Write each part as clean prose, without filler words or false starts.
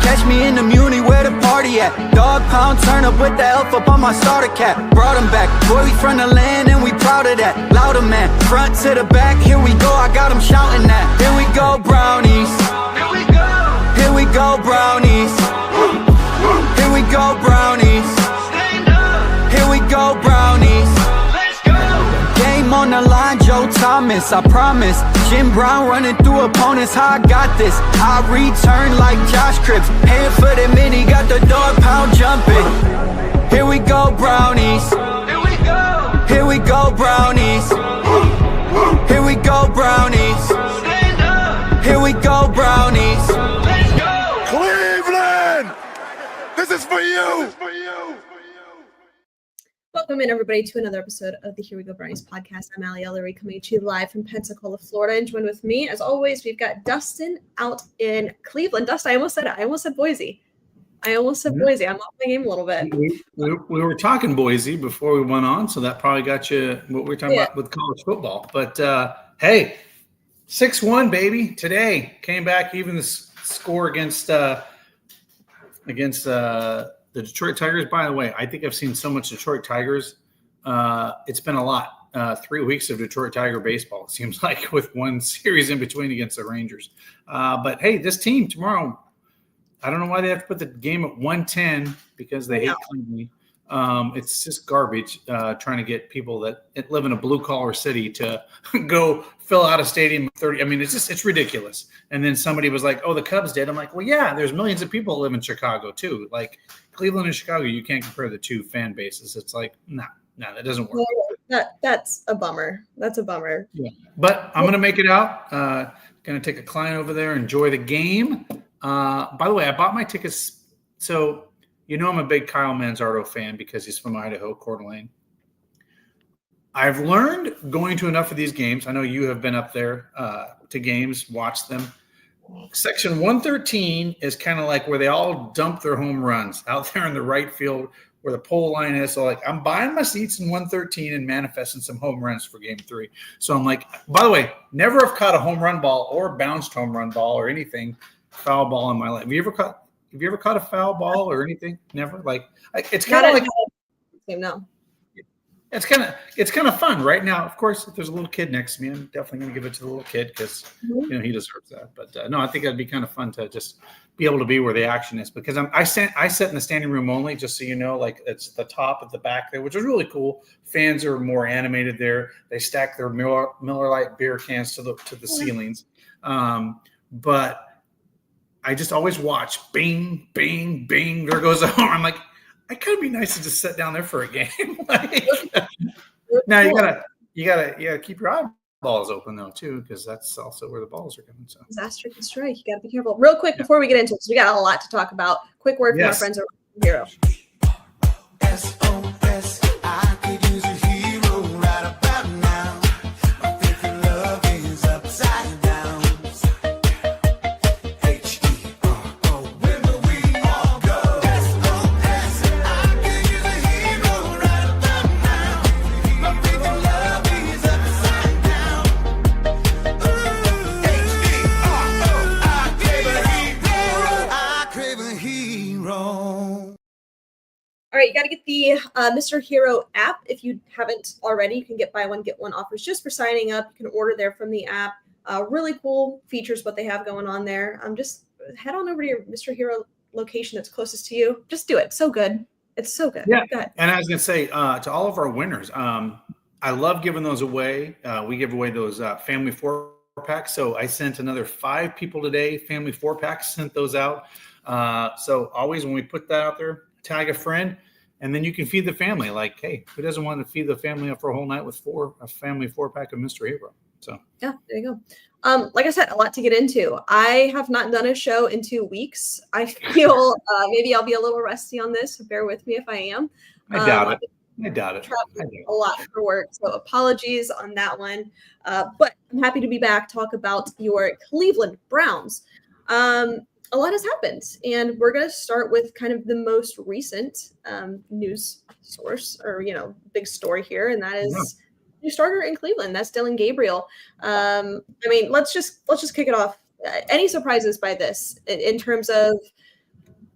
Catch me in the Muni where the party at. Dog pound, turn up with the elf up on my starter cap. Brought him back, boy, we from the land and we proud of that. Louder man, front to the back, here we go, I got him shouting that. Here we go, brownies. Here we go. Here we go, brownies. Here we go, brownies. Stand up. Here we go, brownies. Let's go. Game on the line, Joe Thomas, I promise. Jim Brown running through opponents, how I got this. I return like Josh Cripps. Hand for the mini, got the dog pound jumping. Here we go, brownies. Here we go. Here we go, brownies. Here we go, brownies. Stand up. Here we go, brownies. Let's go. Cleveland! This is for you! Welcome in, everybody, to another episode of the Here We Go Brownies podcast. I'm Allie Ellery, coming to you live from Pensacola, Florida. And joined with me, as always, we've got Dustin out in Cleveland. Dustin, I almost said it. I almost said Boise. Boise. I'm off my game a little bit. We were talking Boise before we went on, so that probably got you what we were talking about with college football. But, hey, 6-1, baby. Today came back even the score against the Detroit Tigers. By the way, I think I've seen so much Detroit Tigers. It's been a lot. 3 weeks of Detroit Tiger baseball, it seems like, with one series in between against the Rangers. But, hey, this team tomorrow, I don't know why they have to put the game at 110 because they hate Cleveland. It's just garbage trying to get people that live in a blue-collar city to go fill out a stadium of 30. I mean, it's ridiculous. And then somebody was like, oh, the Cubs did. I'm like, well, yeah, there's millions of people that live in Chicago, too. Like, Cleveland and Chicago, you can't compare the two fan bases. It's like, no, that doesn't work. That's a bummer. That's a bummer. Yeah. But I'm going to make it out. Going to take a client over there, enjoy the game. By the way, I bought my tickets. So, you know, I'm a big Kyle Manzardo fan because he's from Idaho, Coeur d'Alene. I've learned going to enough of these games. I know you have been up there to games, watched them. Section 113 is kind of like where they all dump their home runs out there in the right field where the pole line is. So, like, I'm buying my seats in 113 and manifesting some home runs for game 3. So I'm like, by the way, never have caught a home run ball or bounced home run ball or anything, foul ball in my life. Have you ever caught a foul ball or anything? Never. Like, it's kind of like no. It's kind of fun right now. Of course, if there's a little kid next to me, I'm definitely going to give it to the little kid because he deserves that. But no, I think it'd be kind of fun to just be able to be where the action is because I sit in the standing room only, just so you know, like it's the top at the back there, which is really cool. Fans are more animated there. They stack their Miller Lite beer cans to the ceilings, but I just always watch bing, bing, bing. There goes the home. I'm like, I could be nice to just sit down there for a game. Now you gotta keep your eyeballs open though too, because that's also where the balls are coming. So disaster can strike. You gotta be careful. Real quick before we get into it, so we got a lot to talk about. Quick word from our friends over at Hero. SOS, I could use a hero right about now. My favorite love is upside down. H-E-R-O, where do we all go? SOS, I could use a hero right about now. My favorite love is upside down. H-E-R-O, I crave a hero. All right, you got to get the Mr. Hero app. If you haven't already, you can get buy one, get one offers just for signing up. You can order there from the app. Really cool features, what they have going on there. Just head on over to your Mr. Hero location that's closest to you. Just do it. So good. It's so good. Yeah. And I was going to say to all of our winners, I love giving those away. We give away those family 4-packs. So I sent another 5 people today, family 4-packs, sent those out. So always when we put that out there, tag a friend, and then you can feed the family. Like, hey, who doesn't want to feed the family up for a whole night with a family 4-pack of Mr. Hero? So yeah, there you go. Like I said, a lot to get into. I have not done a show in 2 weeks. I feel maybe I'll be a little rusty on this. So bear with me if I am. I doubt it. I doubt it. A lot for work, so apologies on that one. But I'm happy to be back. Talk about your Cleveland Browns. A lot has happened, and we're going to start with kind of the most recent news source or, big story here, and that is new starter in Cleveland. That's Dillon Gabriel. I mean, let's just kick it off. Any surprises by this in terms of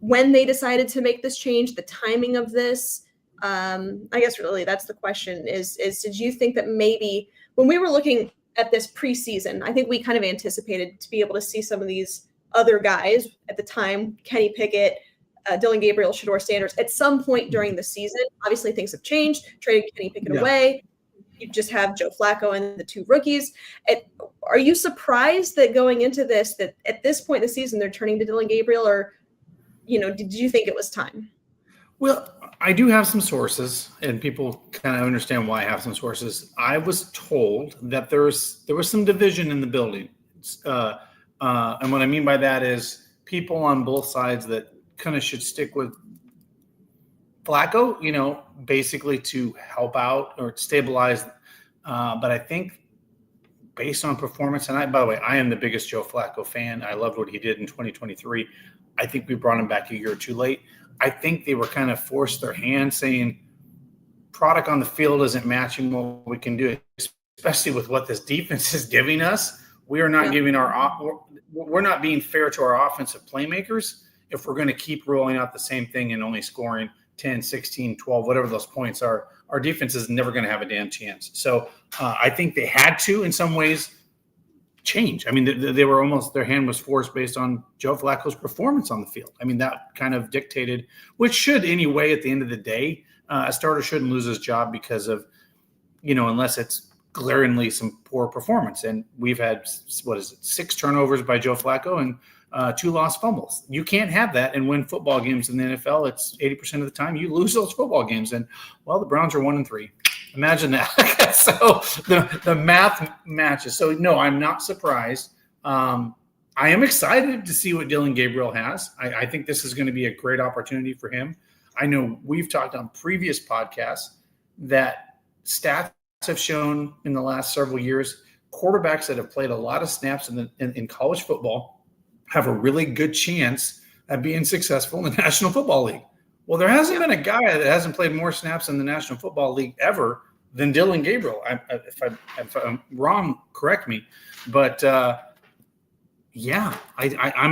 when they decided to make this change, the timing of this. I guess really that's the question is did you think that maybe when we were looking at this preseason, I think we kind of anticipated to be able to see some of these other guys at the time, Kenny Pickett, Dillon Gabriel, Shador Sanders, at some point during the season. Obviously, things have changed. Traded Kenny Pickett away. You just have Joe Flacco and the two rookies. Are you surprised that going into this, that at this point in the season, they're turning to Dillon Gabriel, or, did you think it was time? Well, I do have some sources, and people kind of understand why I have some sources. I was told that there was some division in the building. And what I mean by that is people on both sides that kind of should stick with Flacco, basically to help out or stabilize. But I think based on performance, and by the way, I am the biggest Joe Flacco fan. I loved what he did in 2023. I think we brought him back a year too late. I think they were kind of forced their hand saying product on the field isn't matching what we can do, especially with what this defense is giving us. We are not giving we're not being fair to our offensive playmakers if we're going to keep rolling out the same thing and only scoring 10, 16, 12, whatever those points are. Our defense is never going to have a damn chance. So I think they had to, in some ways, change. I mean, they were almost, their hand was forced based on Joe Flacco's performance on the field. I mean, that kind of dictated, which should anyway, at the end of the day, a starter shouldn't lose his job because of, unless it's glaringly some poor performance. And we've had, 6 turnovers by Joe Flacco and 2 lost fumbles. You can't have that and win football games in the NFL. It's 80% of the time you lose those football games. And, the Browns are 1-3. Imagine that. So the math matches. So, no, I'm not surprised. I am excited to see what Dillon Gabriel has. I think this is going to be a great opportunity for him. I know we've talked on previous podcasts that stats have shown in the last several years, quarterbacks that have played a lot of snaps in college football have a really good chance at being successful in the National Football League. Well, there hasn't been a guy that hasn't played more snaps in the National Football League ever than Dillon Gabriel. If I'm wrong, correct me. But, I'm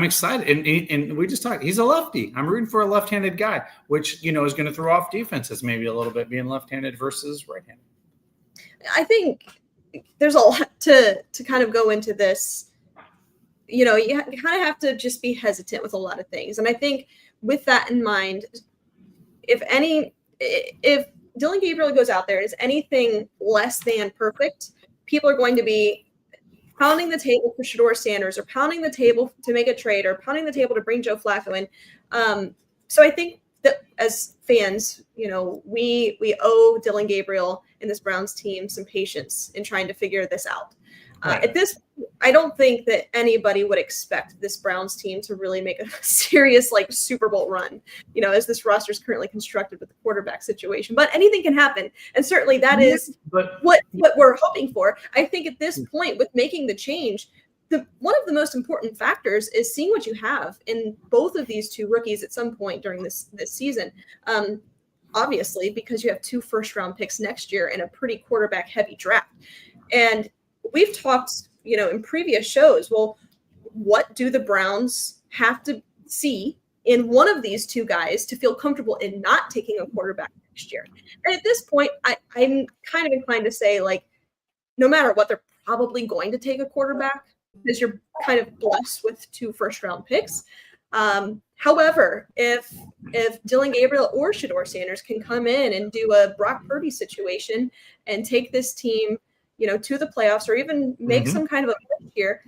excited. And we just talked. He's a lefty. I'm rooting for a left-handed guy, which, is going to throw off defenses maybe a little bit, being left-handed versus right-handed. I think there's a lot to kind of go into this. You kind of have to just be hesitant with a lot of things. And I think with that in mind, if Dillon Gabriel goes out there and is anything less than perfect, people are going to be pounding the table for Shador Sanders, or pounding the table to make a trade, or pounding the table to bring Joe Flacco in. So I think that as fans, we owe Dillon Gabriel and this Browns team some patience in trying to figure this out. Right. At this, I don't think that anybody would expect this Browns team to really make a serious Super Bowl run, as this roster is currently constructed with the quarterback situation. But anything can happen, and certainly that is what we're hoping for. I think at this point, with making the change, one of the most important factors is seeing what you have in both of these two rookies at some point during this season. Obviously, because you have 2 first-round picks next year in a pretty quarterback-heavy draft, and we've talked, in previous shows, well, what do the Browns have to see in one of these two guys to feel comfortable in not taking a quarterback next year? And at this point, I'm kind of inclined to say, no matter what, they're probably going to take a quarterback because you're kind of blessed with 2 first-round picks. However, if Dillon Gabriel or Shador Sanders can come in and do a Brock Purdy situation and take this team to the playoffs, or even make some kind of a push here,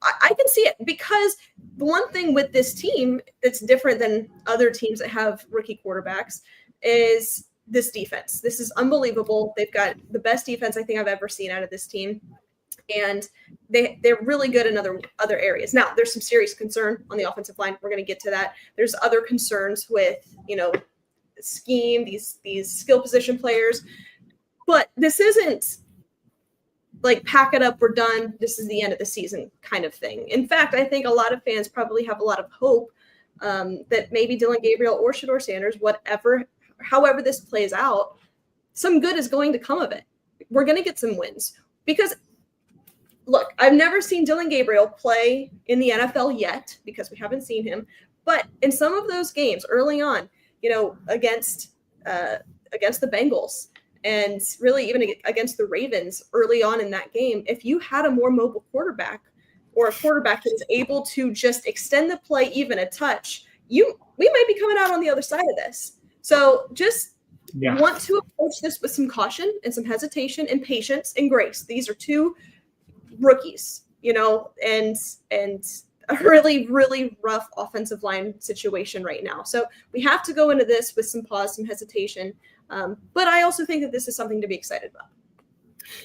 I can see it. Because the one thing with this team that's different than other teams that have rookie quarterbacks is this defense. This is unbelievable. They've got the best defense I think I've ever seen out of this team. And they're really good in other areas. Now, there's some serious concern on the offensive line. We're going to get to that. There's other concerns with, scheme, these skill position players. But this isn't pack it up, we're done, this is the end of the season kind of thing. In fact, I think a lot of fans probably have a lot of hope that maybe Dillon Gabriel or Shador Sanders, however this plays out, some good is going to come of it. We're going to get some wins. Because, look, I've never seen Dillon Gabriel play in the NFL yet, because we haven't seen him, But in some of those games early on, against the Bengals and really even against the Ravens early on in that game, if you had a more mobile quarterback or a quarterback that is able to just extend the play even a touch, we might be coming out on the other side of this. So just want to approach this with some caution and some hesitation and patience and grace. These are two rookies, and a really, really rough offensive line situation right now. So we have to go into this with some pause, some hesitation. But I also think that this is something to be excited about.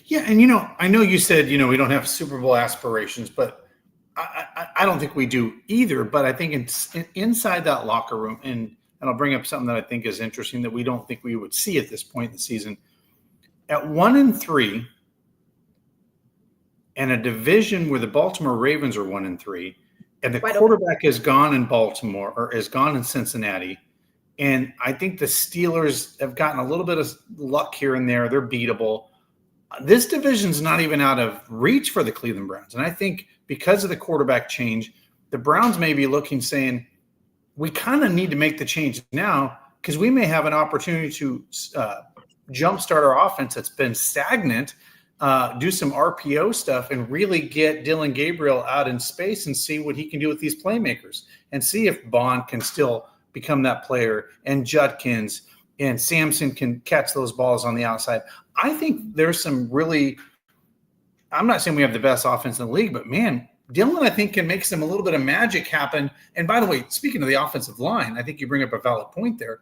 Yeah, and I know you said we don't have Super Bowl aspirations, but I don't think we do either. But I think inside that locker room, and I'll bring up something that I think is interesting that we don't think we would see at this point in the season. At 1-3, and a division where the Baltimore Ravens are 1-3, and the quarterback is gone in Baltimore or is gone in Cincinnati. And I think the Steelers have gotten a little bit of luck here and there. They're beatable. This division's not even out of reach for the Cleveland Browns. And I think because of the quarterback change, the Browns may be looking, saying, we kind of need to make the change now because we may have an opportunity to jumpstart our offense that's been stagnant, do some RPO stuff, and really get Dillon Gabriel out in space and see what he can do with these playmakers and see if Bond can still become that player and Judkins and Sampson can catch those balls on the outside. I think there's some really – I'm not saying we have the best offense in the league, but, man, Dillon, I think, can make some a little bit of magic happen. And, by the way, speaking of the offensive line, I think you bring up a valid point there.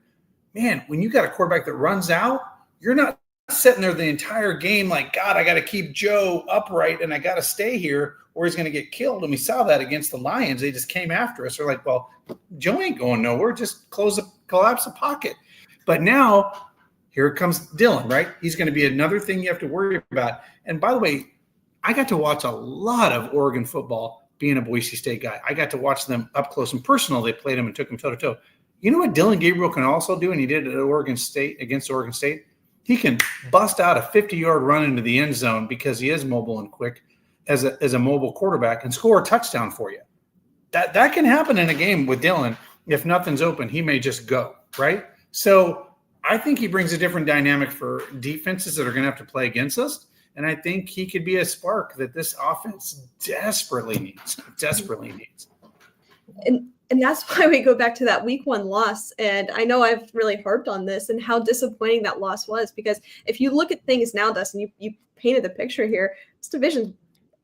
Man, when you got a quarterback that runs out, you're not sitting there the entire game like, God, I got to keep Joe upright and I got to stay here or he's going to get killed. And we saw that against the Lions. They just came after us. They're like, well, Joe ain't going nowhere. Just collapse the pocket. But now here comes Dillon, right? He's going to be another thing you have to worry about. And by the way, I got to watch a lot of Oregon football being a Boise State guy. I got to watch them up close and personal. They played him and took him toe-to-toe. You know what Dillon Gabriel can also do, and he did it at Oregon State against Oregon State? He can bust out a 50-yard run into the end zone because he is mobile and quick as a mobile quarterback and score a touchdown for you. That can happen in a game with Dillon. If nothing's open, he may just go, right? So I think he brings a different dynamic for defenses that are going to have to play against us. And I think he could be a spark that this offense desperately needs. And that's why we go back to that week 1 loss. And I know I've really harped on this and how disappointing that loss was, because if you look at things now, Dustin, you painted the picture here. This division's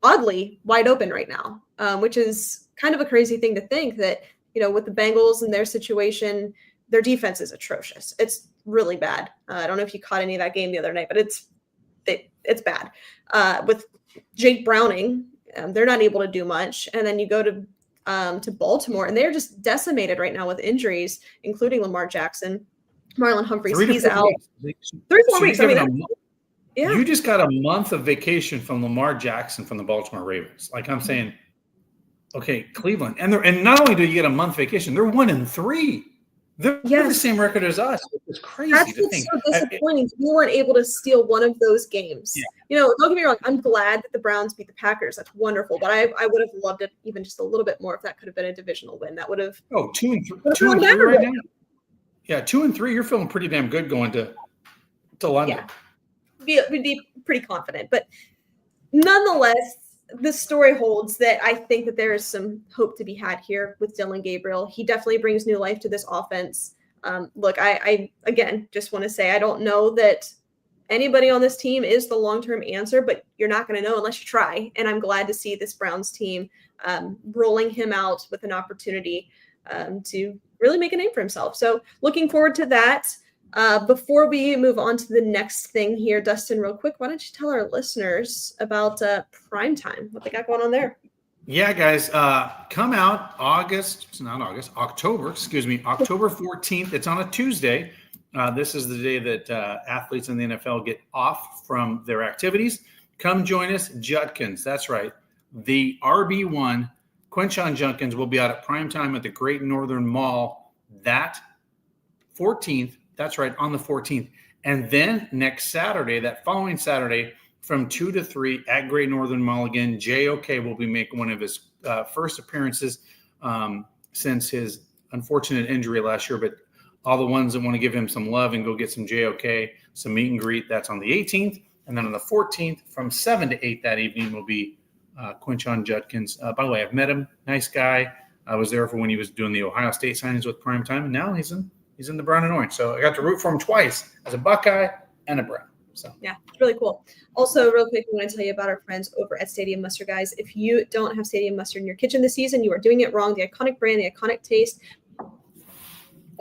oddly wide open right now, which is kind of a crazy thing to think that, with the Bengals and their situation, their defense is atrocious. It's really bad. I don't know if you caught any of that game the other night, but it's bad. With Jake Browning, they're not able to do much. And then you go to Baltimore, and they're just decimated right now with injuries, including Lamar Jackson. Marlon Humphreys, he's out. 3 more weeks. You just got a month of vacation from Lamar Jackson from the Baltimore Ravens. Like I'm saying, okay, Cleveland. And not only do you get a month vacation, they're 1-3. They're the same record as us. It's crazy to think. That's so disappointing. We weren't able to steal one of those games. Yeah. Don't get me wrong. I'm glad that the Browns beat the Packers. That's wonderful. But I would have loved it even just a little bit more if that could have been a divisional win. That would have. 2-3 right now. Yeah, 2-3. You're feeling pretty damn good going to London. Yeah, we'd be pretty confident. But nonetheless, the story holds that I think that there is some hope to be had here with Dillon Gabriel. He definitely brings new life to this offense. Look, I again just want to say I don't know that anybody on this team is the long-term answer, but you're not going to know unless you try. And I'm glad to see this Browns team rolling him out with an opportunity to really make a name for himself. So looking forward to that. Before we move on to the next thing here, Dustin, real quick, why don't you tell our listeners about Primetime, what they got going on there? Yeah, guys, come out October 14th. It's on a Tuesday. This is the day that athletes in the NFL get off from their activities. Come join us, Judkins. That's right. The RB1, Quinshon Judkins, will be out at Primetime at the Great Northern Mall that 14th. That's right, on the 14th. And then next Saturday, that following Saturday, from 2 to 3 at Great Northern Mall again, JOK will be making one of his first appearances since his unfortunate injury last year, but all the ones that want to give him some love and go get some JOK, some meet and greet, that's on the 18th. And then on the 14th, from 7 to 8 that evening, will be Quinshon Judkins. By the way, I've met him. Nice guy. I was there for when he was doing the Ohio State signings with Primetime, and now he's in the brown and orange. So I got to root for him twice, as a Buckeye and a Brown. So yeah, it's really cool. Also, real quick, I want to tell you about our friends over at Stadium Mustard, guys. If you don't have Stadium Mustard in your kitchen this season, you are doing it wrong. The iconic brand, the iconic taste,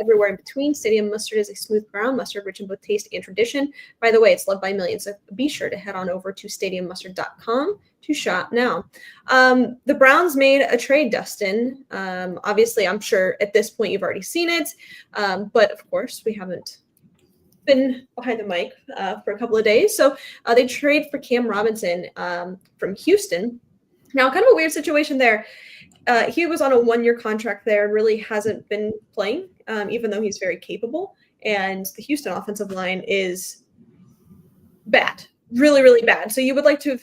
everywhere in between. Stadium Mustard is a smooth brown mustard rich in both taste and tradition. By the way, it's loved by millions, so be sure to head on over to stadiummustard.com to shop now. The Browns made a trade, Dustin. Obviously, I'm sure at this point you've already seen it, but of course, we haven't been behind the mic for a couple of days. So they trade for Cam Robinson from Houston. Now, kind of a weird situation there. He was on a 1-year contract there and really hasn't been playing, even though he's very capable. And the Houston offensive line is bad, really, really bad. So you'd like to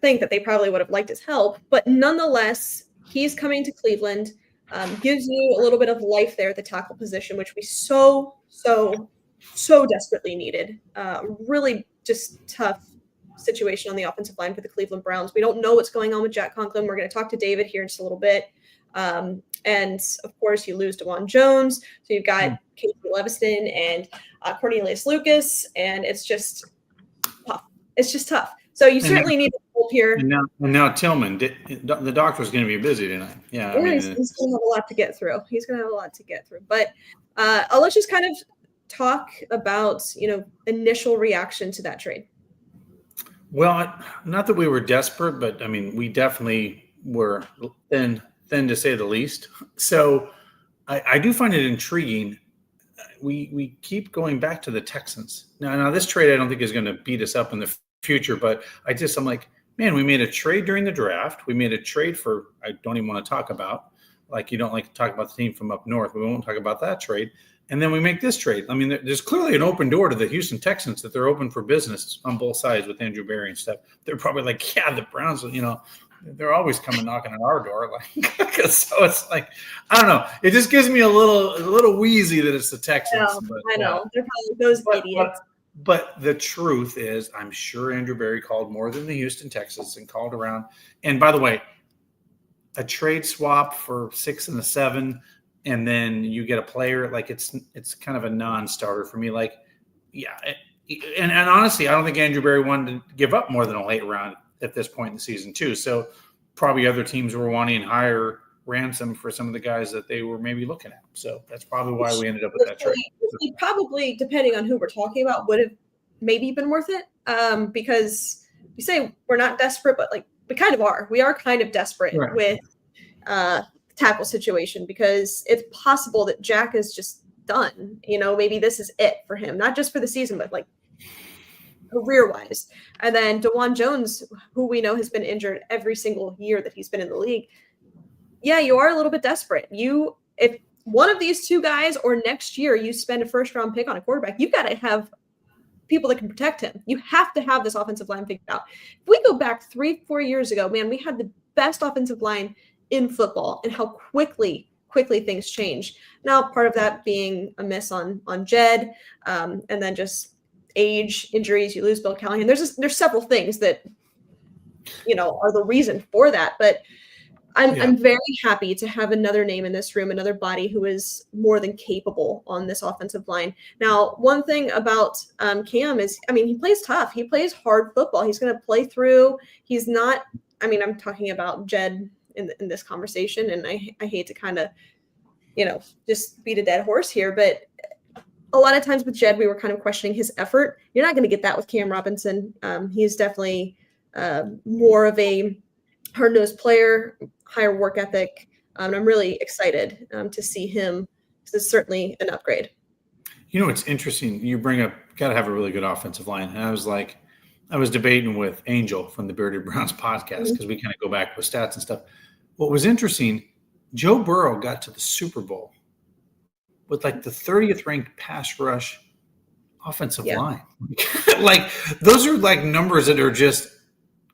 think that they probably would have liked his help, but nonetheless, he's coming to Cleveland, gives you a little bit of life there at the tackle position, which we so desperately needed. Really just tough situation on the offensive line for the Cleveland Browns. We don't know what's going on with Jack Conklin. We're going to talk to David here in just a little bit. And of course, you lose DeJuan Jones. So you've got Casey Leviston and Cornelius Lucas, and it's just tough. It's just tough. So you certainly need to help here. And now Tillman, the doctor's going to be busy tonight. Yeah, he's going to have a lot to get through. But let's just kind of talk about, initial reaction to that trade. Well, not that we were desperate, but I mean, we definitely were thin to say the least. So I do find it intriguing. We keep going back to the Texans. Now this trade I don't think is going to beat us up in the future, but I'm like, man, we made a trade during the draft. We made a trade for, I don't even want to talk about, like you don't like to talk about the team from up north. We won't talk about that trade. And then we make this trade. I mean, there's clearly an open door to the Houston Texans that they're open for business on both sides with Andrew Berry and stuff. They're probably like, yeah, the Browns, they're always coming knocking on our door. Like, so it's like, I don't know. It just gives me a little wheezy that it's the Texans. I know. They're probably those idiots. But the truth is, I'm sure Andrew Berry called more than the Houston Texans and called around. And by the way, a trade swap for 6 and a 7, and then you get a player, like it's kind of a non-starter for me. Like, yeah. And honestly, I don't think Andrew Berry wanted to give up more than a late round at this point in the season too. So probably other teams were wanting higher ransom for some of the guys that they were maybe looking at. So that's probably why we ended up with that trade. Probably, depending on who we're talking about, would have maybe been worth it. Because you say we're not desperate, but like we kind of are. We are kind of desperate with tackle situation, because it's possible that Jack is just done. Maybe this is it for him, not just for the season, but like career-wise. And then DeJuan Jones, who we know has been injured every single year that he's been in the league. Yeah, you are a little bit desperate. If one of these two guys, or next year you spend a first-round pick on a quarterback, you've got to have people that can protect him. You have to have this offensive line figured out. If we go back 3-4 years ago, man, we had the best offensive line in football, and how quickly things change. Now, part of that being a miss on Jed, and then just age, injuries. You lose Bill Callahan. There's several things that are the reason for that. But I'm very happy to have another name in this room, another body who is more than capable on this offensive line. Now, one thing about Cam is, he plays tough. He plays hard football. He's going to play through. He's not. I'm talking about Jed in this conversation, and I hate to kind of, just beat a dead horse here, but a lot of times with Jed, we were kind of questioning his effort. You're not going to get that with Cam Robinson. He's definitely more of a hard-nosed player, higher work ethic. I'm really excited to see him. This is certainly an upgrade. It's interesting. You bring up, got to have a really good offensive line. And I was debating with Angel from the Bearded Browns podcast, because we kind of go back with stats and stuff. What was interesting, Joe Burrow got to the Super Bowl with like the 30th ranked pass rush offensive line. Like those are like numbers that are just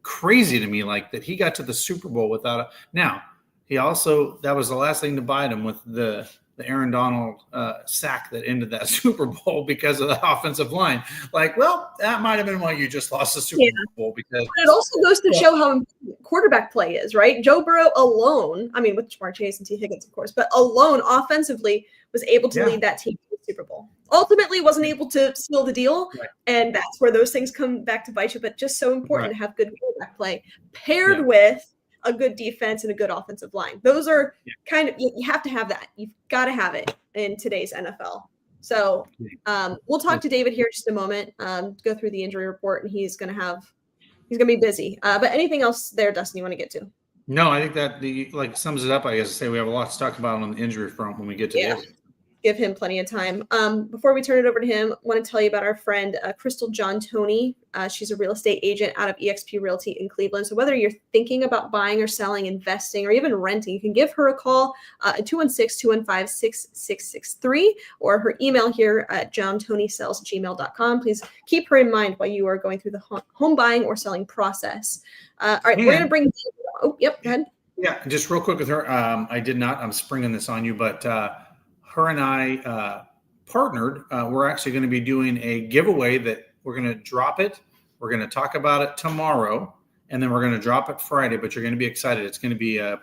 crazy to me, like that he got to the Super Bowl without now he also, that was the last thing to bite him with the the Aaron Donald sack that ended that Super Bowl because of the offensive line. Like, well, that might have been why you just lost the Super Bowl because But it also goes to show how important quarterback play is, right? Joe Burrow alone, I mean, with Jamar Chase and T. Higgins, of course, but alone offensively was able to lead that team to the Super Bowl. Ultimately, wasn't able to seal the deal, and that's where those things come back to bite you. But just so important to have good quarterback play paired with a good defense and a good offensive line. Those are kind of, you have to have that. You've got to have it in today's NFL. So we'll talk to David here in just a moment, go through the injury report, and he's going to be busy. But anything else there, Dustin, you want to get to? No, I think that sums it up. I guess to say we have a lot to talk about on the injury front when we get to David. Give him plenty of time. Before we turn it over to him, I want to tell you about our friend Crystal John Toney. She's a real estate agent out of eXp Realty in Cleveland. So whether you're thinking about buying or selling, investing, or even renting, you can give her a call at 216-215-6663 or her email here at johntonysells@gmail.com. Please keep her in mind while you are going through the home buying or selling process. All right, we're going to bring – oh, yep, go ahead. Yeah, just real quick with her. I'm springing this on you, but her and I partnered. We're actually going to be doing a giveaway that we're going to drop it. We're going to talk about it tomorrow, and then we're going to drop it Friday, but you're going to be excited. It's going to be a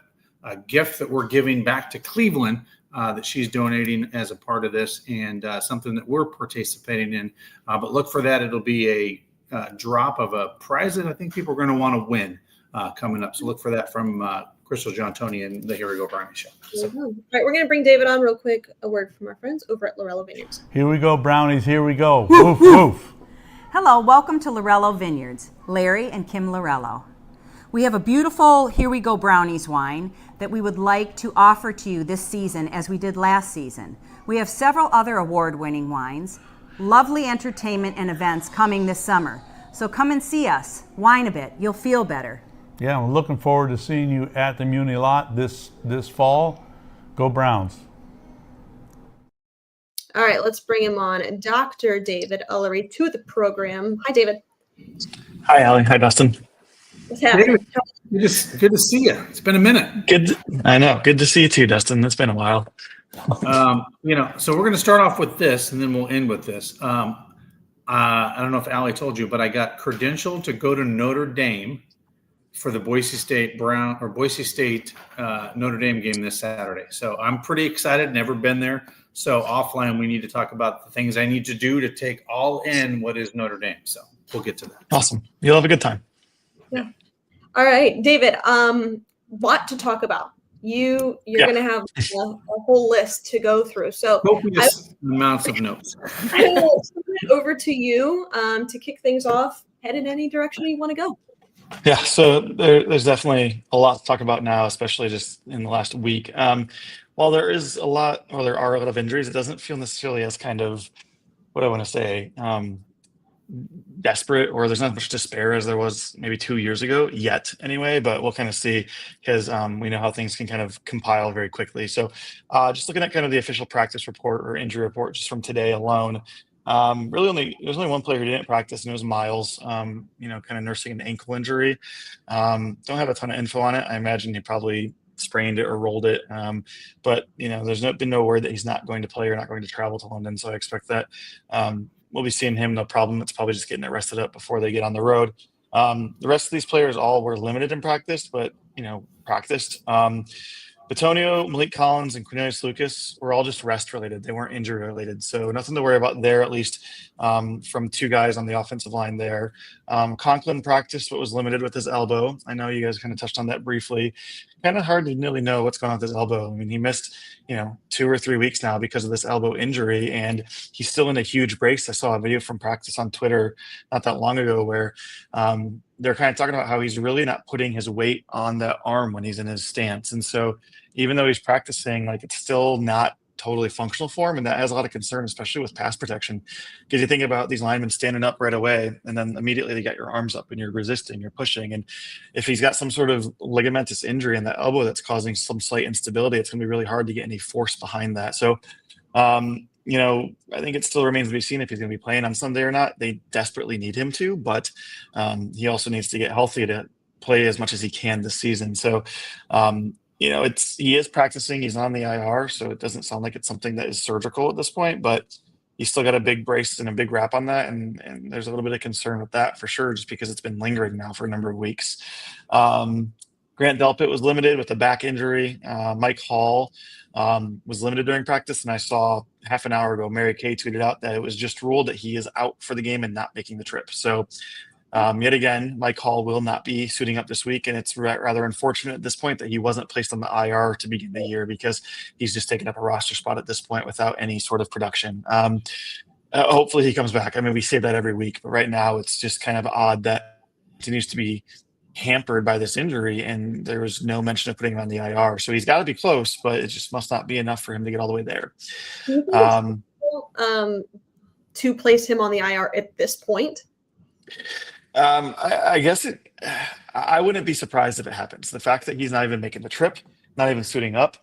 gift that we're giving back to Cleveland that she's donating as a part of this, and something that we're participating in. But look for that. It'll be a drop of a prize that I think people are going to want to win coming up. So look for that from Crystal John Toney and the Here We Go Brownie Show. So. All right, we're going to bring David on real quick. A word from our friends over at Lorello Vineyards. Here we go, Brownies. Here we go. Woof, woof. Hello, welcome to Lorello Vineyards, Larry and Kim Lorello. We have a beautiful Here We Go Brownies wine that we would like to offer to you this season as we did last season. We have several other award-winning wines, lovely entertainment and events coming this summer. So come and see us, wine a bit, you'll feel better. Yeah, I'm looking forward to seeing you at the Muni lot this fall. Go Browns. All right, let's bring him on. Dr. David Ullery to the program. Hi, David. Hi, Allie. Hi, Dustin. What's happening? Good to see you. It's been a minute. I know. Good to see you too, Dustin. It's been a while. So we're going to start off with this, and then we'll end with this. I don't know if Allie told you, but I got credentialed to go to Notre Dame for the Boise State Notre Dame game this Saturday. So I'm pretty excited. Never been there. So offline, we need to talk about the things I need to do to take all in what is Notre Dame. So we'll get to that. Awesome. You'll have a good time. Yeah. All right, David. Lot to talk about. You're going to have a whole list to go through. So copious amounts of notes. I will turn it over to you to kick things off. Head in any direction you want to go. Yeah, so there's definitely a lot to talk about now, especially just in the last week. While there are a lot of injuries, it doesn't feel necessarily as kind of, what I want to say, desperate, or there's not much despair as there was maybe 2 years ago yet anyway, but we'll kind of see because we know how things can kind of compile very quickly. So just looking at kind of the official practice report or injury report just from today alone, there's only one player who didn't practice, and it was Miles, kind of nursing an ankle injury. Don't have a ton of info on it. I imagine he probably sprained it or rolled it. But there's been no word that he's not going to play or not going to travel to London. So I expect that we'll be seeing him, no problem. It's probably just getting it rested up before they get on the road. The rest of these players all were limited in practice, but practiced. Batonio, Malik Collins, and Cornelius Lucas were all just rest related. They weren't injury related. So nothing to worry about there, at least from two guys on the offensive line there. Conklin practiced but was limited with his elbow. I know you guys kind of touched on that briefly. Kind of hard to really know what's going on with his elbow. I mean, he missed, 2 or 3 weeks now because of this elbow injury, and he's still in a huge brace. I saw a video from practice on Twitter not that long ago where they're kind of talking about how he's really not putting his weight on the arm when he's in his stance. And so even though he's practicing, it's still not totally functional for him. And that has a lot of concern, especially with pass protection, because you think about these linemen standing up right away, and then immediately they got your arms up and you're resisting, you're pushing. And if he's got some sort of ligamentous injury in that elbow that's causing some slight instability, it's going to be really hard to get any force behind that. So, I think it still remains to be seen if he's going to be playing on Sunday or not. They desperately need him to, but he also needs to get healthy to play as much as he can this season. So, he is practicing. He's on the IR, so it doesn't sound like it's something that is surgical at this point. But he's still got a big brace and a big wrap on that, and there's a little bit of concern with that for sure, just because it's been lingering now for a number of weeks. Grant Delpit was limited with a back injury. Mike Hall was limited during practice, and I saw half an hour ago Mary Kay tweeted out that it was just ruled that he is out for the game and not making the trip. So yet again, Mike Hall will not be suiting up this week, and it's rather unfortunate at this point that he wasn't placed on the IR to begin the year, because he's just taken up a roster spot at this point without any sort of production. Hopefully he comes back. I mean, we say that every week, but right now it's just kind of odd that he continues to be hampered by this injury, and there was no mention of putting him on the IR. So he's got to be close, but it just must not be enough for him to get all the way there. Do you think it's possible, to place him on the IR at this point? I guess I wouldn't be surprised if it happens. The fact that he's not even making the trip, not even suiting up,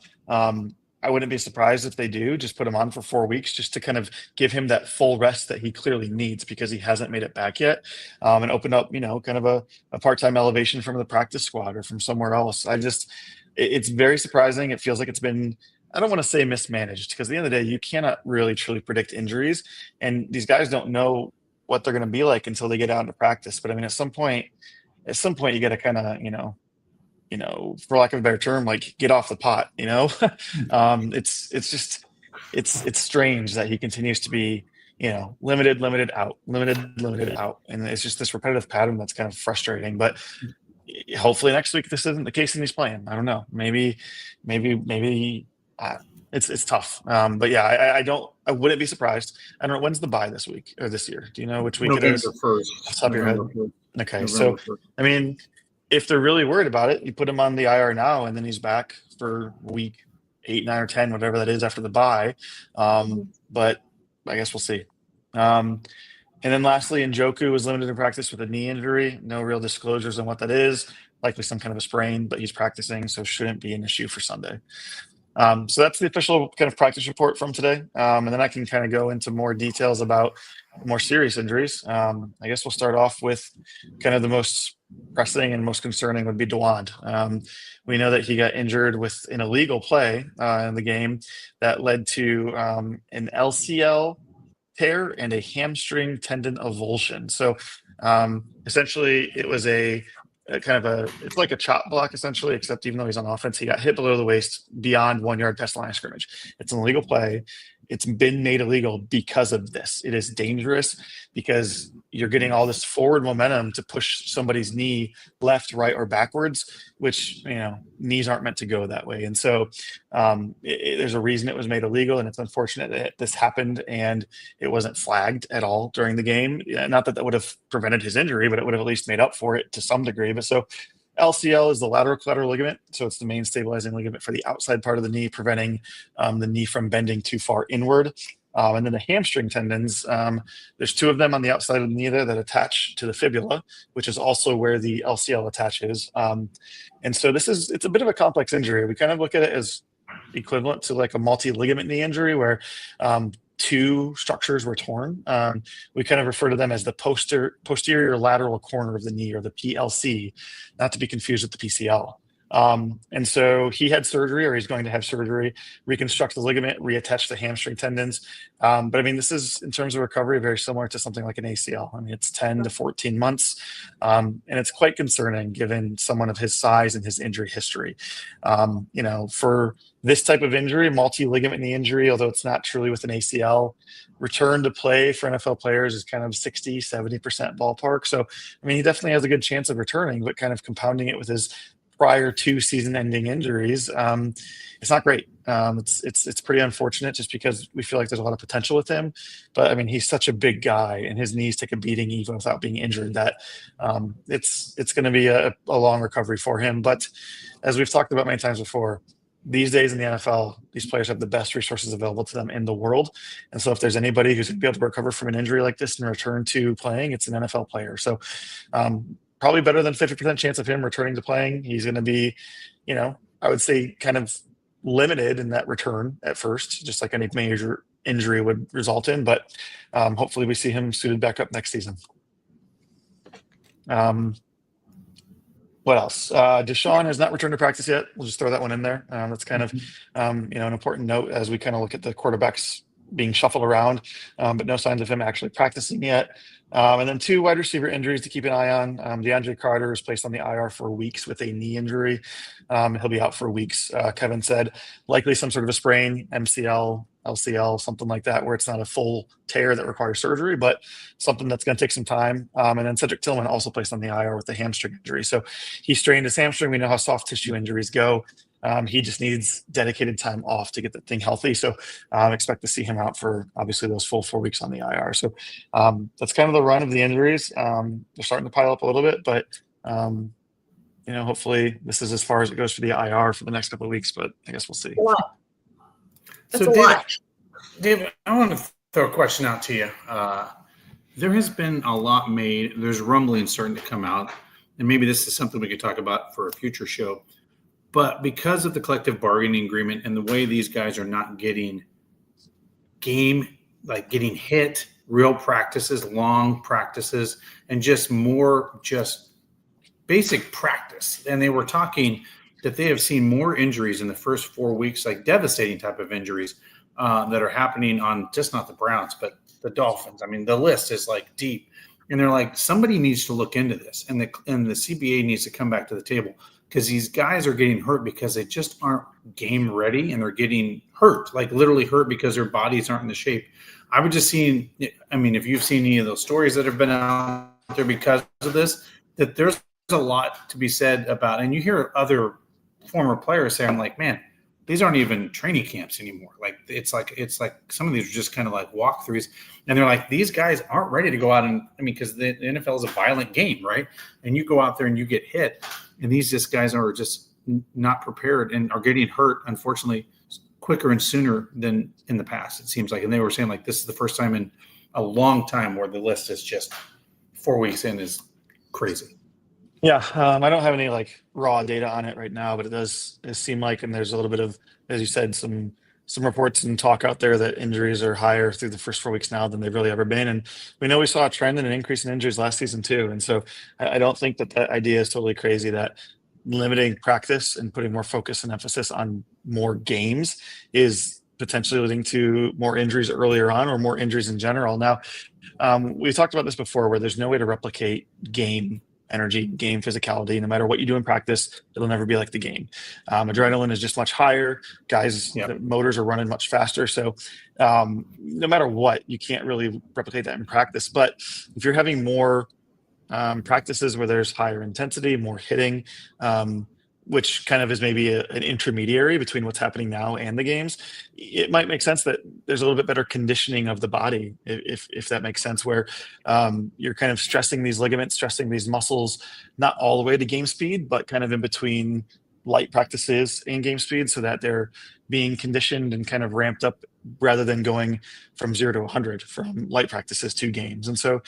I wouldn't be surprised if they do just put him on for 4 weeks, just to kind of give him that full rest that he clearly needs, because he hasn't made it back yet, and open up, kind of a part-time elevation from the practice squad or from somewhere else. It's very surprising. It feels like it's been, I don't want to say mismanaged, because at the end of the day, you cannot really truly predict injuries, and these guys don't know what they're going to be like until they get out into practice. But I mean, at some point you got to kind of, for lack of a better term, like get off the pot, it's strange that he continues to be, limited out. And it's just this repetitive pattern that's kind of frustrating, but hopefully next week this isn't the case and he's playing. I don't know. Maybe it's tough. But yeah, I wouldn't be surprised. I don't know, when's the bye this week or this year? Do you know which week it is? November 1st. Off the top of your head? Okay. November So, 1st. I mean, if they're really worried about it, you put him on the IR now, and then he's back for week 8, 9, or 10, whatever that is after the bye. But I guess we'll see. And then lastly, Njoku was limited in practice with a knee injury. No real disclosures on what that is. Likely some kind of a sprain, but he's practicing, so shouldn't be an issue for Sunday. So that's the official kind of practice report from today. And then I can kind of go into more details about more serious injuries. I guess we'll start off with kind of the most pressing and most concerning would be Dillon. We know that he got injured with an illegal play in the game that led to an LCL tear and a hamstring tendon avulsion. So essentially it was it's like a chop block essentially, except even though he's on offense, he got hit below the waist beyond 1 yard past the line of scrimmage. It's an illegal play. It's been made illegal because of this. It is dangerous because you're getting all this forward momentum to push somebody's knee left, right, or backwards, which, knees aren't meant to go that way. And so there's a reason it was made illegal, and it's unfortunate that this happened and it wasn't flagged at all during the game. Not that would have prevented his injury, but it would have at least made up for it to some degree. But so LCL is the lateral collateral ligament. So it's the main stabilizing ligament for the outside part of the knee, preventing the knee from bending too far inward. And then the hamstring tendons, there's 2 of them on the outside of the knee there that attach to the fibula, which is also where the LCL attaches. And so it's a bit of a complex injury. We kind of look at it as equivalent to like a multi-ligament knee injury where 2 structures were torn. We kind of refer to them as the posterior lateral corner of the knee, or the PLC, not to be confused with the PCL. And so he had surgery, or he's going to have surgery, reconstruct the ligament, reattach the hamstring tendons. But I mean, this is, in terms of recovery, very similar to something like an ACL. I mean, it's 10 to 14 months. And it's quite concerning given someone of his size and his injury history. For this type of injury, multi-ligament knee injury, although it's not truly with an ACL, return to play for NFL players is kind of 60, 70% ballpark. So, I mean, he definitely has a good chance of returning, but kind of compounding it with his prior 2 season-ending injuries, it's not great. It's pretty unfortunate, just because we feel like there's a lot of potential with him. But I mean, he's such a big guy, and his knees take a beating even without being injured, that it's going to be a long recovery for him. But as we've talked about many times before, these days in the NFL, these players have the best resources available to them in the world. And so if there's anybody who's going to be able to recover from an injury like this and return to playing, it's an NFL player. So probably better than 50% chance of him returning to playing. He's going to be, I would say kind of limited in that return at first, just like any major injury would result in. But hopefully we see him suited back up next season. What else? Deshaun has not returned to practice yet. We'll just throw that one in there. That's kind of, an important note as we kind of look at the quarterbacks being shuffled around, but no signs of him actually practicing yet. And then 2 wide receiver injuries to keep an eye on. DeAndre Carter is placed on the IR for weeks with a knee injury. He'll be out for weeks. Kevin said likely some sort of a sprain, MCL, LCL, something like that, where it's not a full tear that requires surgery, but something that's going to take some time. And then Cedric Tillman also placed on the IR with a hamstring injury. So he strained his hamstring. We know how soft tissue injuries go. He just needs dedicated time off to get the thing healthy. So expect to see him out for obviously those full 4 weeks on the IR. So that's kind of the run of the injuries. They're starting to pile up a little bit, but hopefully this is as far as it goes for the IR for the next couple of weeks, but I guess we'll see. Wow. That's So a lot. David, I want to throw a question out to you. There has been a lot made. There's rumblings starting to come out, and maybe this is something we could talk about for a future show. But because of the collective bargaining agreement and the way these guys are not getting getting hit, real practices, long practices, and just more just basic practice. And they were talking that they have seen more injuries in the first 4 weeks, like devastating type of injuries that are happening on just not the Browns, but the Dolphins. I mean, the list is like deep. And they're like, somebody needs to look into this. And the CBA needs to come back to the table because these guys are getting hurt because they just aren't game ready and they're getting hurt, like literally hurt because their bodies aren't in the shape. I was just seeing, if you've seen any of those stories that have been out there because of this, that there's a lot to be said about, and you hear other former players saying like, man, these aren't even training camps anymore. Like it's like some of these are just kind of like walkthroughs, and they're like, these guys aren't ready to go out and because the NFL is a violent game, right? And you go out there and you get hit, and these guys are just not prepared and are getting hurt, unfortunately, quicker and sooner than in the past, it seems like. And they were saying like this is the first time in a long time where the list is just 4 weeks in is crazy. Yeah, I don't have any like raw data on it right now, but it seem like, and there's a little bit of, as you said, some reports and talk out there that injuries are higher through the first 4 weeks now than they've really ever been. And we know we saw a trend and an increase in injuries last season too. And so I don't think that idea is totally crazy that limiting practice and putting more focus and emphasis on more games is potentially leading to more injuries earlier on or more injuries in general. Now, we've talked about this before where there's no way to replicate game energy, game physicality. No matter what you do in practice, it'll never be like the game. Adrenaline is just much higher. Guys, the motors are running much faster. So no matter what, you can't really replicate that in practice. But if you're having more practices where there's higher intensity, more hitting, which kind of is maybe an intermediary between what's happening now and the games, it might make sense that there's a little bit better conditioning of the body, if that makes sense, where you're kind of stressing these ligaments, stressing these muscles, not all the way to game speed, but kind of in between light practices and game speed so that they're being conditioned and kind of ramped up rather than going from 0 to 100 from light practices to games. And so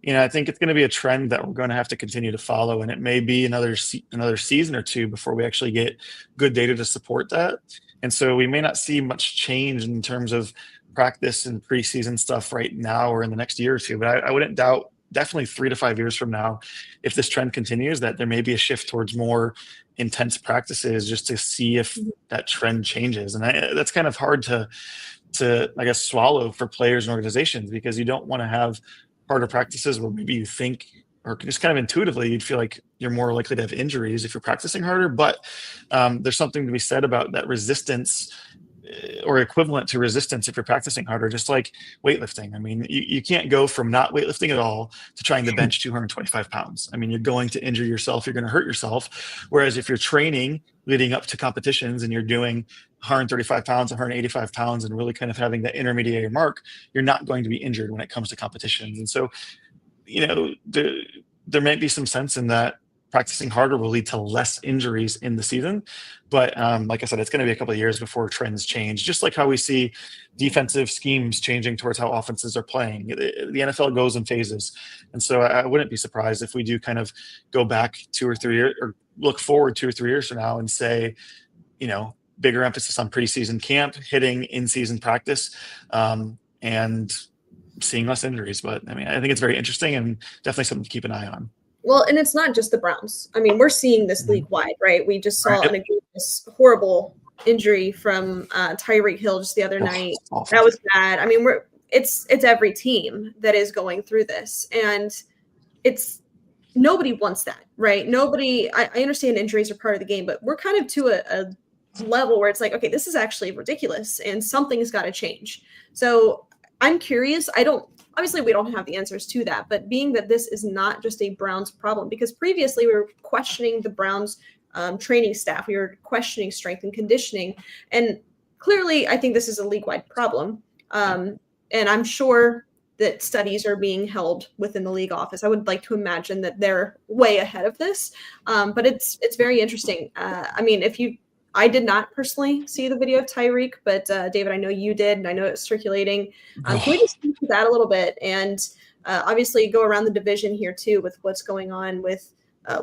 I think it's going to be a trend that we're going to have to continue to follow, and it may be another season or two before we actually get good data to support that. And so we may not see much change in terms of practice and preseason stuff right now or in the next year or two. But I wouldn't doubt definitely 3 to 5 years from now, if this trend continues, that there may be a shift towards more intense practices just to see if that trend changes. And that's kind of hard to I guess swallow for players and organizations, because you don't want to have harder practices where maybe you think, or just kind of intuitively, you'd feel like you're more likely to have injuries if you're practicing harder. But there's something to be said about that resistance or equivalent to resistance if you're practicing harder, just like weightlifting. I mean, you can't go from not weightlifting at all to trying to bench 225 pounds. I mean, you're going to injure yourself. You're going to hurt yourself. Whereas if you're training leading up to competitions and you're doing 135 pounds, 185 pounds, and really kind of having that intermediary mark, you're not going to be injured when it comes to competitions. And so, there might be some sense in that practicing harder will lead to less injuries in the season. But like I said, it's going to be a couple of years before trends change, just like how we see defensive schemes changing towards how offenses are playing. The NFL goes in phases. And so I wouldn't be surprised if we do kind of go back 2 or 3 years, or look forward 2 or 3 years from now and say, bigger emphasis on preseason camp, hitting in-season practice, and seeing less injuries. But I mean, I think it's very interesting and definitely something to keep an eye on. Well, and it's not just the Browns. I mean, we're seeing this league wide, right? We just saw Right. this horrible injury from Tyreek Hill just the other night. Awful. That was bad. I mean, it's every team that is going through this, and it's nobody wants that, right? Nobody. I understand injuries are part of the game, but we're kind of to a level where it's like, okay, this is actually ridiculous, and something's got to change. So I'm curious. Obviously, we don't have the answers to that, but being that this is not just a Browns problem, because previously we were questioning the Browns training staff, we were questioning strength and conditioning, and clearly I think this is a league-wide problem. And I'm sure that studies are being held within the league office. I would like to imagine that they're way ahead of this, but it's very interesting. I mean, I did not personally see the video of Tyreek, but David, I know you did, and I know it's circulating. Can we just speak to that a little bit? And obviously go around the division here too with what's going on with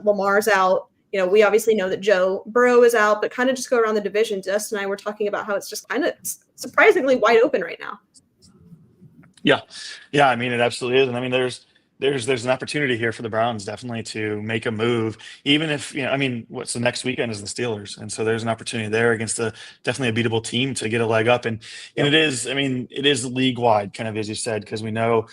Lamar's out. You know, we obviously know that Joe Burrow is out, but kind of just go around the division. Dustin and I were talking about how it's just kind of surprisingly wide open right now. Yeah. I mean, it absolutely is. And I mean, there's an opportunity here for the Browns definitely to make a move, even if, I mean, what's the next weekend is the Steelers. And so there's an opportunity there against definitely a beatable team to get a leg up. And it is league wide, kind of, as you said, because we know,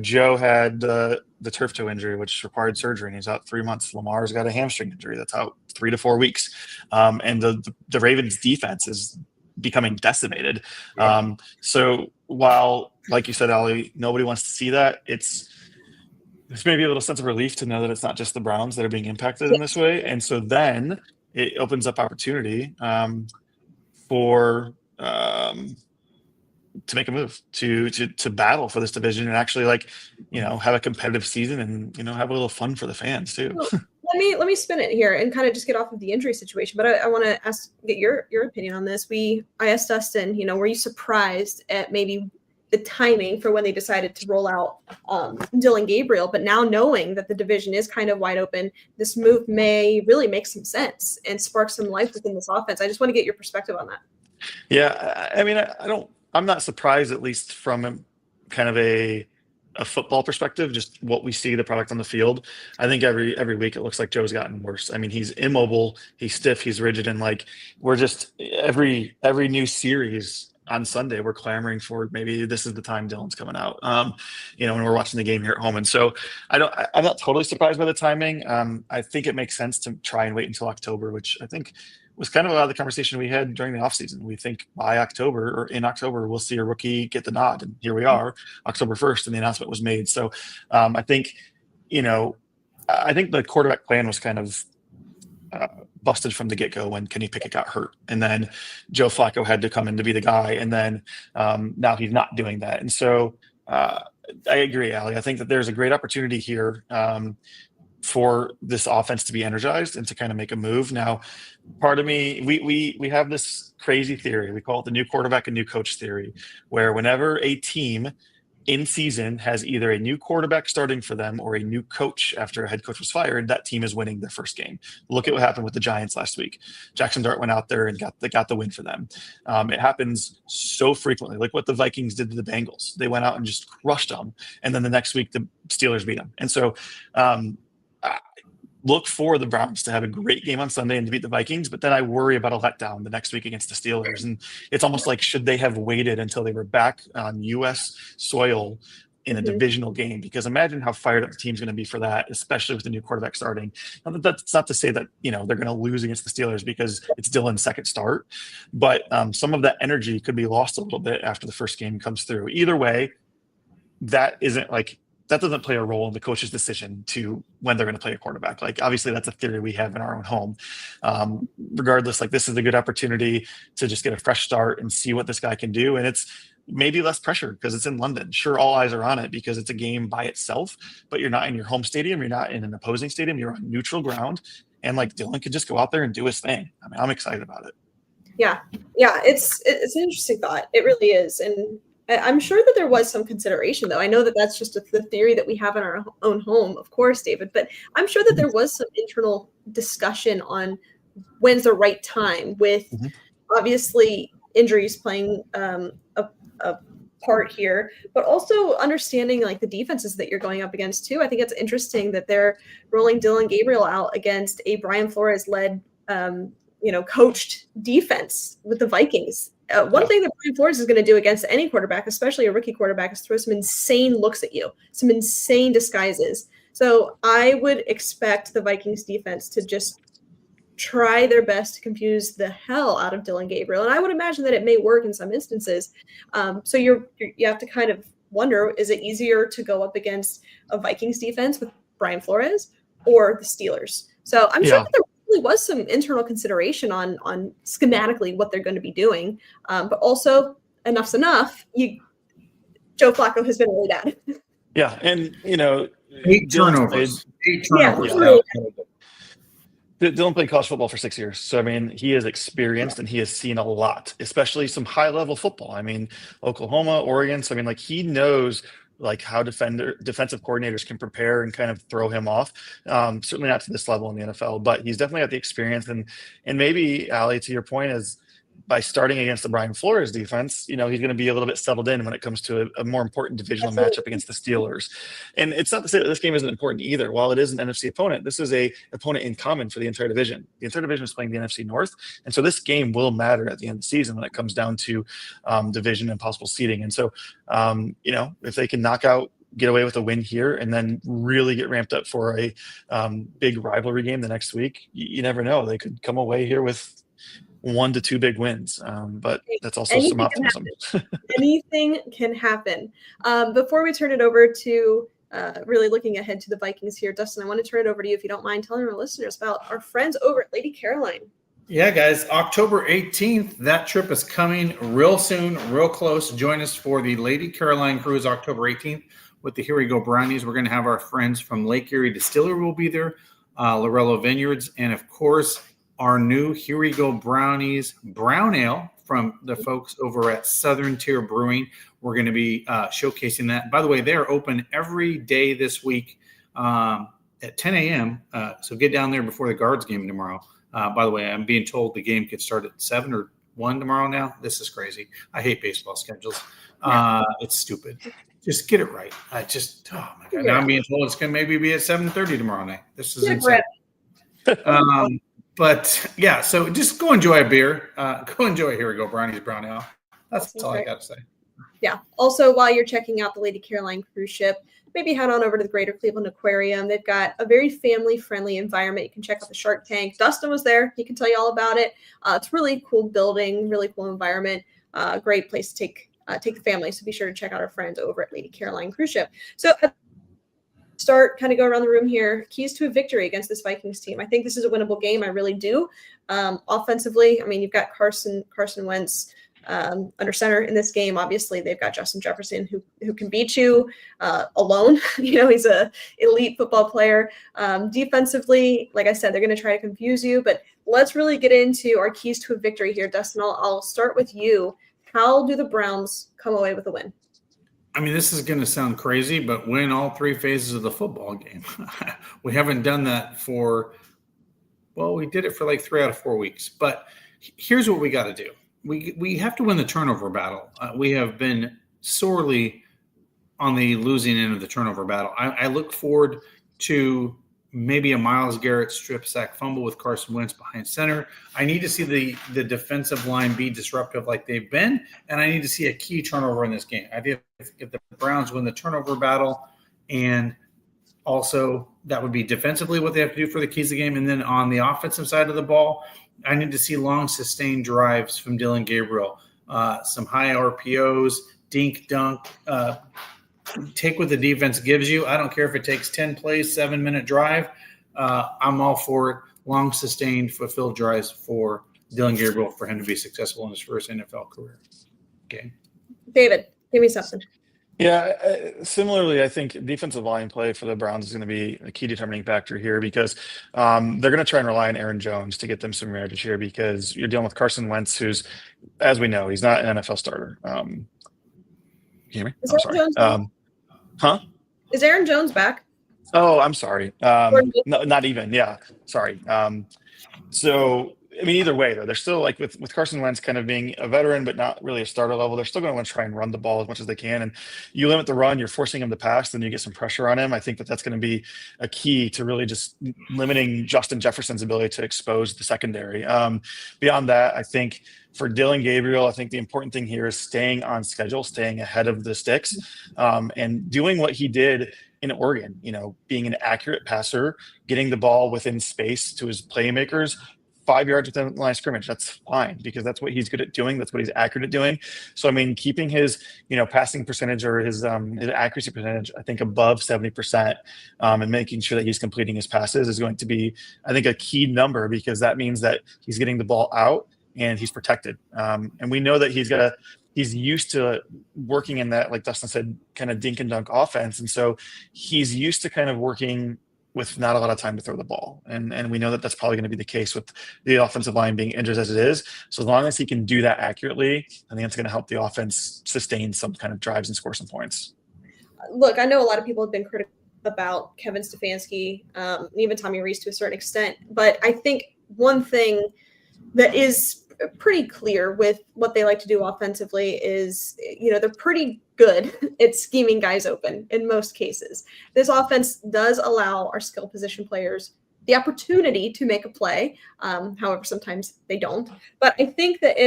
Joe had the turf toe injury, which required surgery, and he's out 3 months. Lamar's got a hamstring injury that's out 3 to 4 weeks. And the Ravens defense is becoming decimated. So while, like you said, Ali, nobody wants to see that, it's maybe a little sense of relief to know that it's not just the Browns that are being impacted in this way. And so then it opens up opportunity for to make a move, to battle for this division and actually have a competitive season and, have a little fun for the fans too. Let me spin it here and kind of just get off of the injury situation. But I want to get your opinion on this. I asked Dustin, were you surprised at maybe the timing for when they decided to roll out Dillon Gabriel? But now knowing that the division is kind of wide open, this move may really make some sense and spark some life within this offense. I just want to get your perspective on that. Yeah, I mean, I'm not surprised, at least from kind of a football perspective, just what we see the product on the field. I think every week it looks like Joe's gotten worse. I mean, he's immobile, he's stiff, he's rigid, and we're just every new series on Sunday, we're clamoring for maybe this is the time Dillon's coming out. When we're watching the game here at home. And so I'm not totally surprised by the timing. I think it makes sense to try and wait until October, which I think was kind of a lot of the conversation we had during the offseason. We think by October or in October, we'll see a rookie get the nod. And here we are, October 1st, and the announcement was made. So I think the quarterback plan was kind of busted from the get-go when Kenny Pickett got hurt, and then Joe Flacco had to come in to be the guy, and then now he's not doing that. And so I agree, Ali. I think that there's a great opportunity here for this offense to be energized and to kind of make a move. Now, part of me, we have this crazy theory. We call it the new quarterback and new coach theory, where whenever a team in season has either a new quarterback starting for them or a new coach after a head coach was fired, that team is winning their first game. Look at what happened with the Giants last week. Jackson Dart went out there and got the win for them. It happens so frequently, like what the Vikings did to the Bengals. They went out and just crushed them, and then the next week the Steelers beat them. And so look for the Browns to have a great game on Sunday and to beat the Vikings, but then I worry about a letdown the next week against the Steelers. And it's almost like, should they have waited until they were back on U.S. soil in a divisional game? Because imagine how fired up the team's going to be for that, especially with the new quarterback starting. Now, that's not to say that, they're going to lose against the Steelers because it's Dillon's second start, but some of that energy could be lost a little bit after the first game comes through. Either way, that doesn't play a role in the coach's decision to when they're going to play a quarterback. Obviously that's a theory we have in our own home. Regardless, this is a good opportunity to just get a fresh start and see what this guy can do. And it's maybe less pressure because it's in London. Sure, all eyes are on it because it's a game by itself, but you're not in your home stadium. You're not in an opposing stadium. You're on neutral ground. And Dillon could just go out there and do his thing. I mean, I'm excited about it. Yeah. It's an interesting thought. It really is. And I'm sure that there was some consideration, though. I know that that's just the theory that we have in our own home, of course, David, but I'm sure that there was some internal discussion on when's the right time with obviously injuries playing a part here, but also understanding like the defenses that you're going up against too. I think it's interesting that they're rolling Dillon Gabriel out against a Brian Flores led, coached defense with the Vikings. One thing that Brian Flores is going to do against any quarterback, especially a rookie quarterback, is throw some insane looks at you, some insane disguises. So I would expect the Vikings defense to just try their best to confuse the hell out of Dillon Gabriel. And I would imagine that it may work in some instances. So you have to kind of wonder, is it easier to go up against a Vikings defense with Brian Flores or the Steelers? So I'm sure that there really was some internal consideration on schematically what they're going to be doing. But also, enough's enough. Joe Flacco has been really bad. Yeah, and 8 turnovers. Yeah. Dillon played college football for 6 years. So, I mean, he is experienced and he has seen a lot, especially some high-level football. I mean, Oklahoma, Oregon. So, I mean, like, he knows, like, how defensive coordinators can prepare and kind of throw him off. Certainly not to this level in the NFL, but he's definitely got the experience. And maybe, Allie, to your point, is by starting against the Brian Flores defense, he's going to be a little bit settled in when it comes to a more important divisional matchup against the Steelers. And it's not to say that this game isn't important either. While it is an NFC opponent, this is a opponent in common for the entire division. The entire division is playing the NFC North. And so this game will matter at the end of the season when it comes down to division and possible seeding. And so, if they can get away with a win here and then really get ramped up for a big rivalry game the next week, you never know. They could come away here with 1 to 2 big wins, but that's also some optimism. Anything can happen. Before we turn it over to really looking ahead to the Vikings here, Dustin, I want to turn it over to you if you don't mind telling our listeners about our friends over at Lady Caroline. Yeah, guys, October 18th, that trip is coming real soon, real close. Join us for the Lady Caroline Cruise October 18th with the Here We Go Brownies. We're going to have our friends from Lake Erie Distillery will be there, Lorello Vineyards, and of course, our new Here We Go Brownies Brown Ale from the folks over at Southern Tier Brewing. We're going to be showcasing that. By the way, they are open every day this week at 10 a.m. So get down there before the Guards game tomorrow. By the way, I'm being told the game could start at 7 or 1 tomorrow now. This is crazy. I hate baseball schedules. It's stupid. Just get it right. Oh, my God. Yeah. Now I'm being told it's going to maybe be at 7:30 tomorrow night. This is insane. But yeah, so just go enjoy a beer. Go enjoy Here We Go Brownies Brown Ale. That's all I got to say. Yeah. Also, while you're checking out the Lady Caroline cruise ship, maybe head on over to the Greater Cleveland Aquarium. They've got a very family-friendly environment. You can check out the Shark Tank. Dustin was there. He can tell you all about it. It's really cool building, really cool environment. Great place to take the family. So be sure to check out our friends over at Lady Caroline Cruise Ship. So kind of go around the room here. Keys to a victory against this Vikings team. I think this is a winnable game. I really do. Offensively, I mean, you've got Carson Wentz under center in this game. Obviously, they've got Justin Jefferson who can beat you alone. He's a elite football player. Defensively, like I said, they're going to try to confuse you. But let's really get into our keys to a victory here, Dustin. I'll start with you. How do the Browns come away with a win? I mean, this is going to sound crazy, but win all 3 phases of the football game. We haven't done that we did it for like 3 out of 4 weeks. But here's what we got to do. We have to win the turnover battle. We have been sorely on the losing end of the turnover battle. I look forward to maybe a Myles Garrett strip sack fumble with Carson Wentz behind center. I need to see the defensive line be disruptive like they've been, and I need to see a key turnover in this game. I think if the Browns win the turnover battle, and also that would be defensively what they have to do for the keys of the game, and then on the offensive side of the ball, I need to see long sustained drives from Dillon Gabriel, some high RPOs, dink dunk, take what the defense gives you. I don't care if it takes 10 plays, 7-minute drive. I'm all for it. Long, sustained, fulfilled drives for Dillon Gabriel for him to be successful in his first NFL career game. David, give me something. Yeah, similarly, I think defensive line play for the Browns is going to be a key determining factor here because they're going to try and rely on Aaron Jones to get them some yardage here because you're dealing with Carson Wentz, who's, as we know, he's not an NFL starter. You hear me? Is Aaron Jones Huh? Is Aaron Jones back? Oh, I'm sorry. No, not even. Yeah, sorry. So I mean, either way, though, they're still like with Carson Wentz kind of being a veteran, but not really a starter level. They're still going to want to try and run the ball as much as they can. And you limit the run, you're forcing him to pass, then you get some pressure on him. I think that's going to be a key to really just limiting Justin Jefferson's ability to expose the secondary. Beyond that, I think for Dillon Gabriel, I think the important thing here is staying on schedule, staying ahead of the sticks, and doing what he did in Oregon, being an accurate passer, getting the ball within space to his playmakers, 5 yards within the line of scrimmage. That's fine because that's what he's good at doing. That's what he's accurate at doing. So, I mean, keeping his, passing percentage or his accuracy percentage, I think above 70%, and making sure that he's completing his passes is going to be, I think, a key number because that means that he's getting the ball out and he's protected. And we know that he's used to working in that, like Dustin said, kind of dink and dunk offense. And so he's used to kind of working with not a lot of time to throw the ball. And we know that that's probably going to be the case with the offensive line being injured as it is. So as long as he can do that accurately, I think it's going to help the offense sustain some kind of drives and score some points. Look, I know a lot of people have been critical about Kevin Stefanski, even Tommy Rees to a certain extent. But I think one thing that is pretty clear with what they like to do offensively is, they're pretty good at scheming guys open in most cases. This offense does allow our skill position players the opportunity to make a play. However, sometimes they don't. But I think that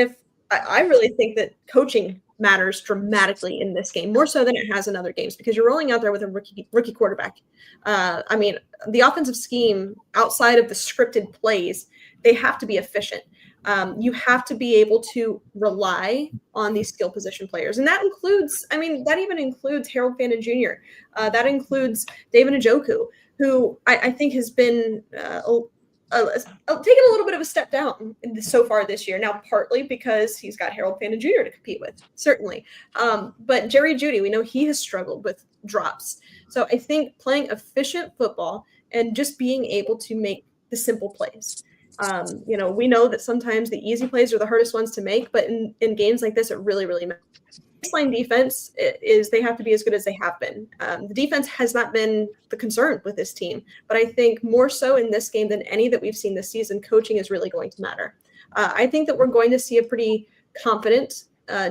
I really think that coaching matters dramatically in this game, more so than it has in other games, because you're rolling out there with a rookie quarterback. I mean, the offensive scheme outside of the scripted plays, they have to be efficient. You have to be able to rely on these skill position players. And that includes, that even includes Harold Fannin Jr. That includes David Njoku, who I think has been taking a little bit of a step down so far this year. Now, partly because he's got Harold Fannin Jr. to compete with, certainly. But Jerry Jeudy, we know he has struggled with drops. So I think playing efficient football and just being able to make the simple plays. We know that sometimes the easy plays are the hardest ones to make, but in games like this, it really, really matters. Baseline defense is they have to be as good as they have been. The defense has not been the concern with this team, but I think more so in this game than any that we've seen this season, coaching is really going to matter. I think that we're going to see a pretty confident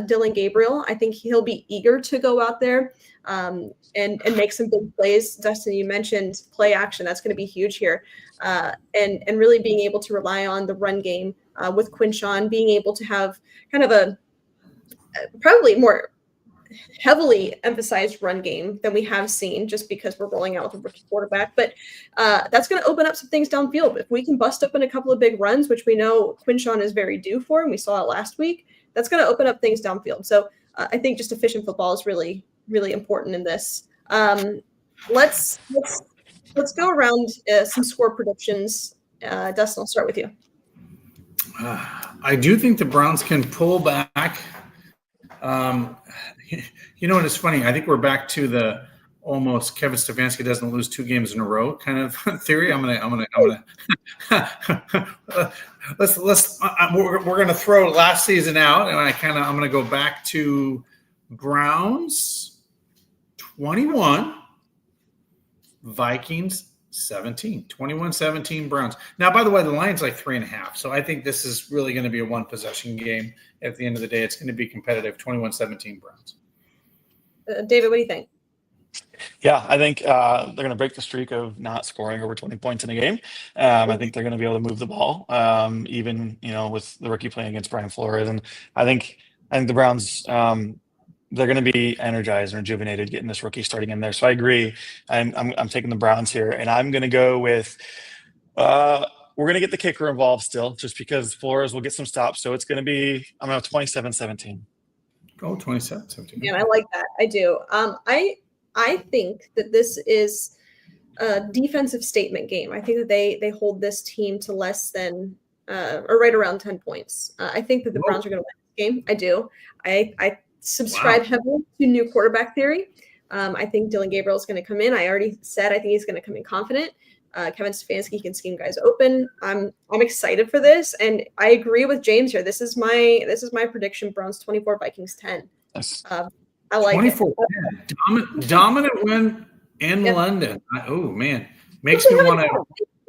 Dillon Gabriel. I think he'll be eager to go out there and make some big plays. Dustin, you mentioned play action. That's going to be huge here. And really being able to rely on the run game with Quinshawn, being able to have kind of a probably more heavily emphasized run game than we have seen just because we're rolling out with a rookie quarterback. But that's going to open up some things downfield. If we can bust open a couple of big runs, which we know Quinshawn is very due for, and we saw it last week, that's going to open up things downfield. So I think just efficient football is really, really important in this. Let's go around some score predictions. Dustin, I'll start with you. I do think the Browns can pull back. And it's funny. I think we're back to the almost Kevin Stefanski doesn't lose 2 games in a row kind of theory. I'm gonna we're gonna throw last season out, and I'm gonna go back to Browns 21, Vikings 17, 21-17 Browns. Now, by the way, the line's like 3.5. So I think this is really going to be a 1-possession game. At the end of the day, it's going to be competitive. 21-17 Browns. David, what do you think? Yeah, I think they're going to break the streak of not scoring over 20 points in a game. I think they're going to be able to move the ball, even with the rookie playing against Brian Flores. And I think the Browns. They're going to be energized and rejuvenated getting this rookie starting in there. So I agree. I'm taking the Browns here, and I'm going to go with we're going to get the kicker involved still, just because Flores will get some stops. So it's going to be 27-17. Oh, 27-17. Yeah, I like that. I do. I think that this is a defensive statement game. I think that they hold this team to less than or right around 10 points. I think that the Browns are going to win this game. I do. I subscribe heavily to new quarterback theory. I think Dillon Gabriel is going to come in. I already said I think he's going to come in confident. Kevin Stefanski can scheme guys open. I'm excited for this, and I agree with James here. This is my prediction: Browns 24, Vikings 10. I like 24. Dominant win in London. Oh man, makes me want to.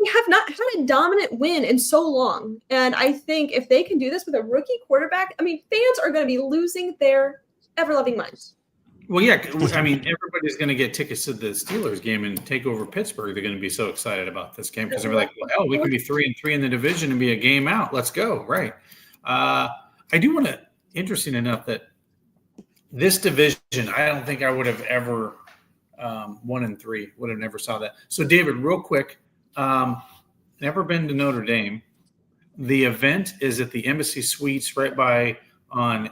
They have not had a dominant win in so long. And I think if they can do this with a rookie quarterback, I mean, fans are going to be losing their ever-loving minds. Well, yeah, I mean, everybody's going to get tickets to the Steelers game and take over Pittsburgh. They're going to be so excited about this game because they're like, well, hell, we can be 3-3 in the division and be a game out. Let's go, right? I do want to, interesting enough that this division, I don't think I would have ever 1-3, would have never saw that. So, David, real quick, never been to Notre Dame. The event is at the Embassy Suites right by on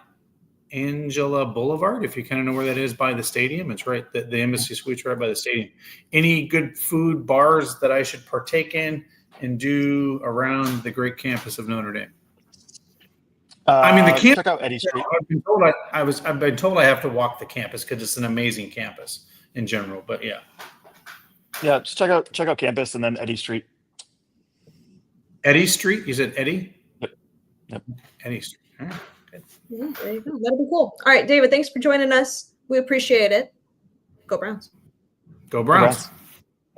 Angela Boulevard, if you kind of know where that is by the stadium. It's right, the Embassy Suites right by the stadium. Any good food bars that I should partake in and do around the great campus of Notre Dame? I mean, the campus. Check out Eddy Street. I've been told I have to walk the campus because it's an amazing campus in general. But yeah, just check out campus and then Eddy Street. Eddy Street. You said Eddy. Yep. Eddy Street. All right. Good. Yeah, there you go. That'll be cool. All right, David, thanks for joining us. We appreciate it. Go Browns. Go Browns.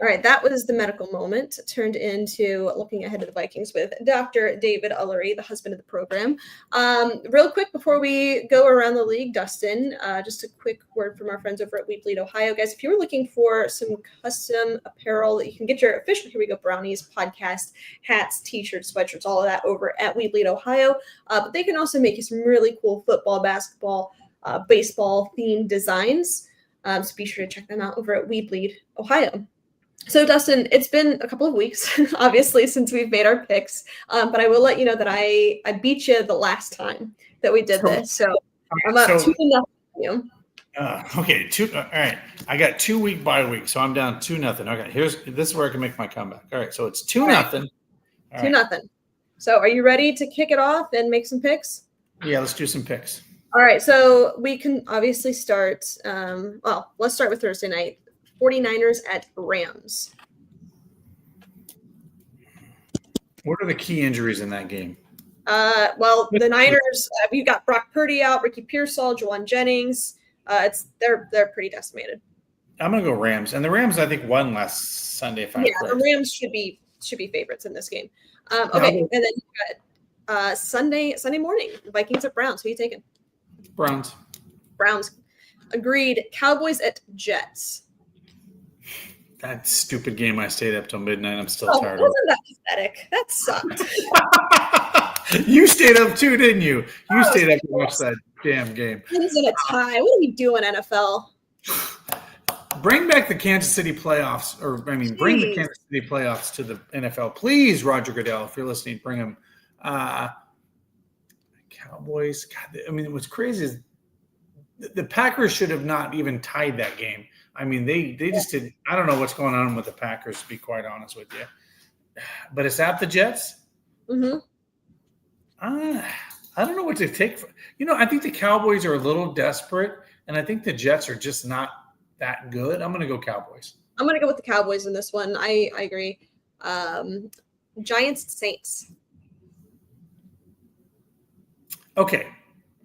All right, that was the medical moment turned into looking ahead to the Vikings with Dr. David Ullery, the husband of the program. Real quick before we go around the league, Dustin, just a quick word from our friends over at We Bleed Ohio. Guys, if you were looking for some custom apparel that you can get your official Here We Go Brownies podcast, hats, t-shirts, sweatshirts, all of that over at We Bleed Ohio. But they can also make you some really cool football, basketball, baseball themed designs. So be sure to check them out over at We Bleed Ohio. So, Dustin, it's been a couple of weeks, obviously, since we've made our picks. But I will let you know that I beat you the last time that we did this. So I'm up 2-0 you. Okay, all right. I got 2 week bye week, so I'm down 2-0. Okay, this is where I can make my comeback. All right, so it's 2-0. 2-0. So are you ready to kick it off and make some picks? Yeah, let's do some picks. All right, so we can obviously start. Let's start with Thursday night. 49ers at Rams. What are the key injuries in that game? The Niners, we've got Brock Purdy out, Ricky Pearsall, Juwan Jennings. They're pretty decimated. I'm gonna go Rams, and the Rams I think won last Sunday. The Rams should be favorites in this game. Okay, and then you got Sunday morning, Vikings at Browns. Who are you taking? Browns. Agreed. Cowboys at Jets. That stupid game I stayed up till midnight. I'm still tired. Wasn't that pathetic? That sucked. You stayed up too, didn't you? You stayed up to watch that damn game. It was in a tie. What are we doing, NFL? Bring back the Kansas City playoffs, bring the Kansas City playoffs to the NFL, please. Roger Goodell, if you're listening, bring them. Cowboys. God, what's crazy is the Packers should have not even tied that game. They just did. I don't know what's going on with the Packers, to be quite honest with you. But it's at the Jets. Mm-hmm. I don't know what to take. I think the Cowboys are a little desperate, and I think the Jets are just not that good. I'm going to go Cowboys. I'm going to go with the Cowboys in this one. I agree. Giants, Saints. Okay.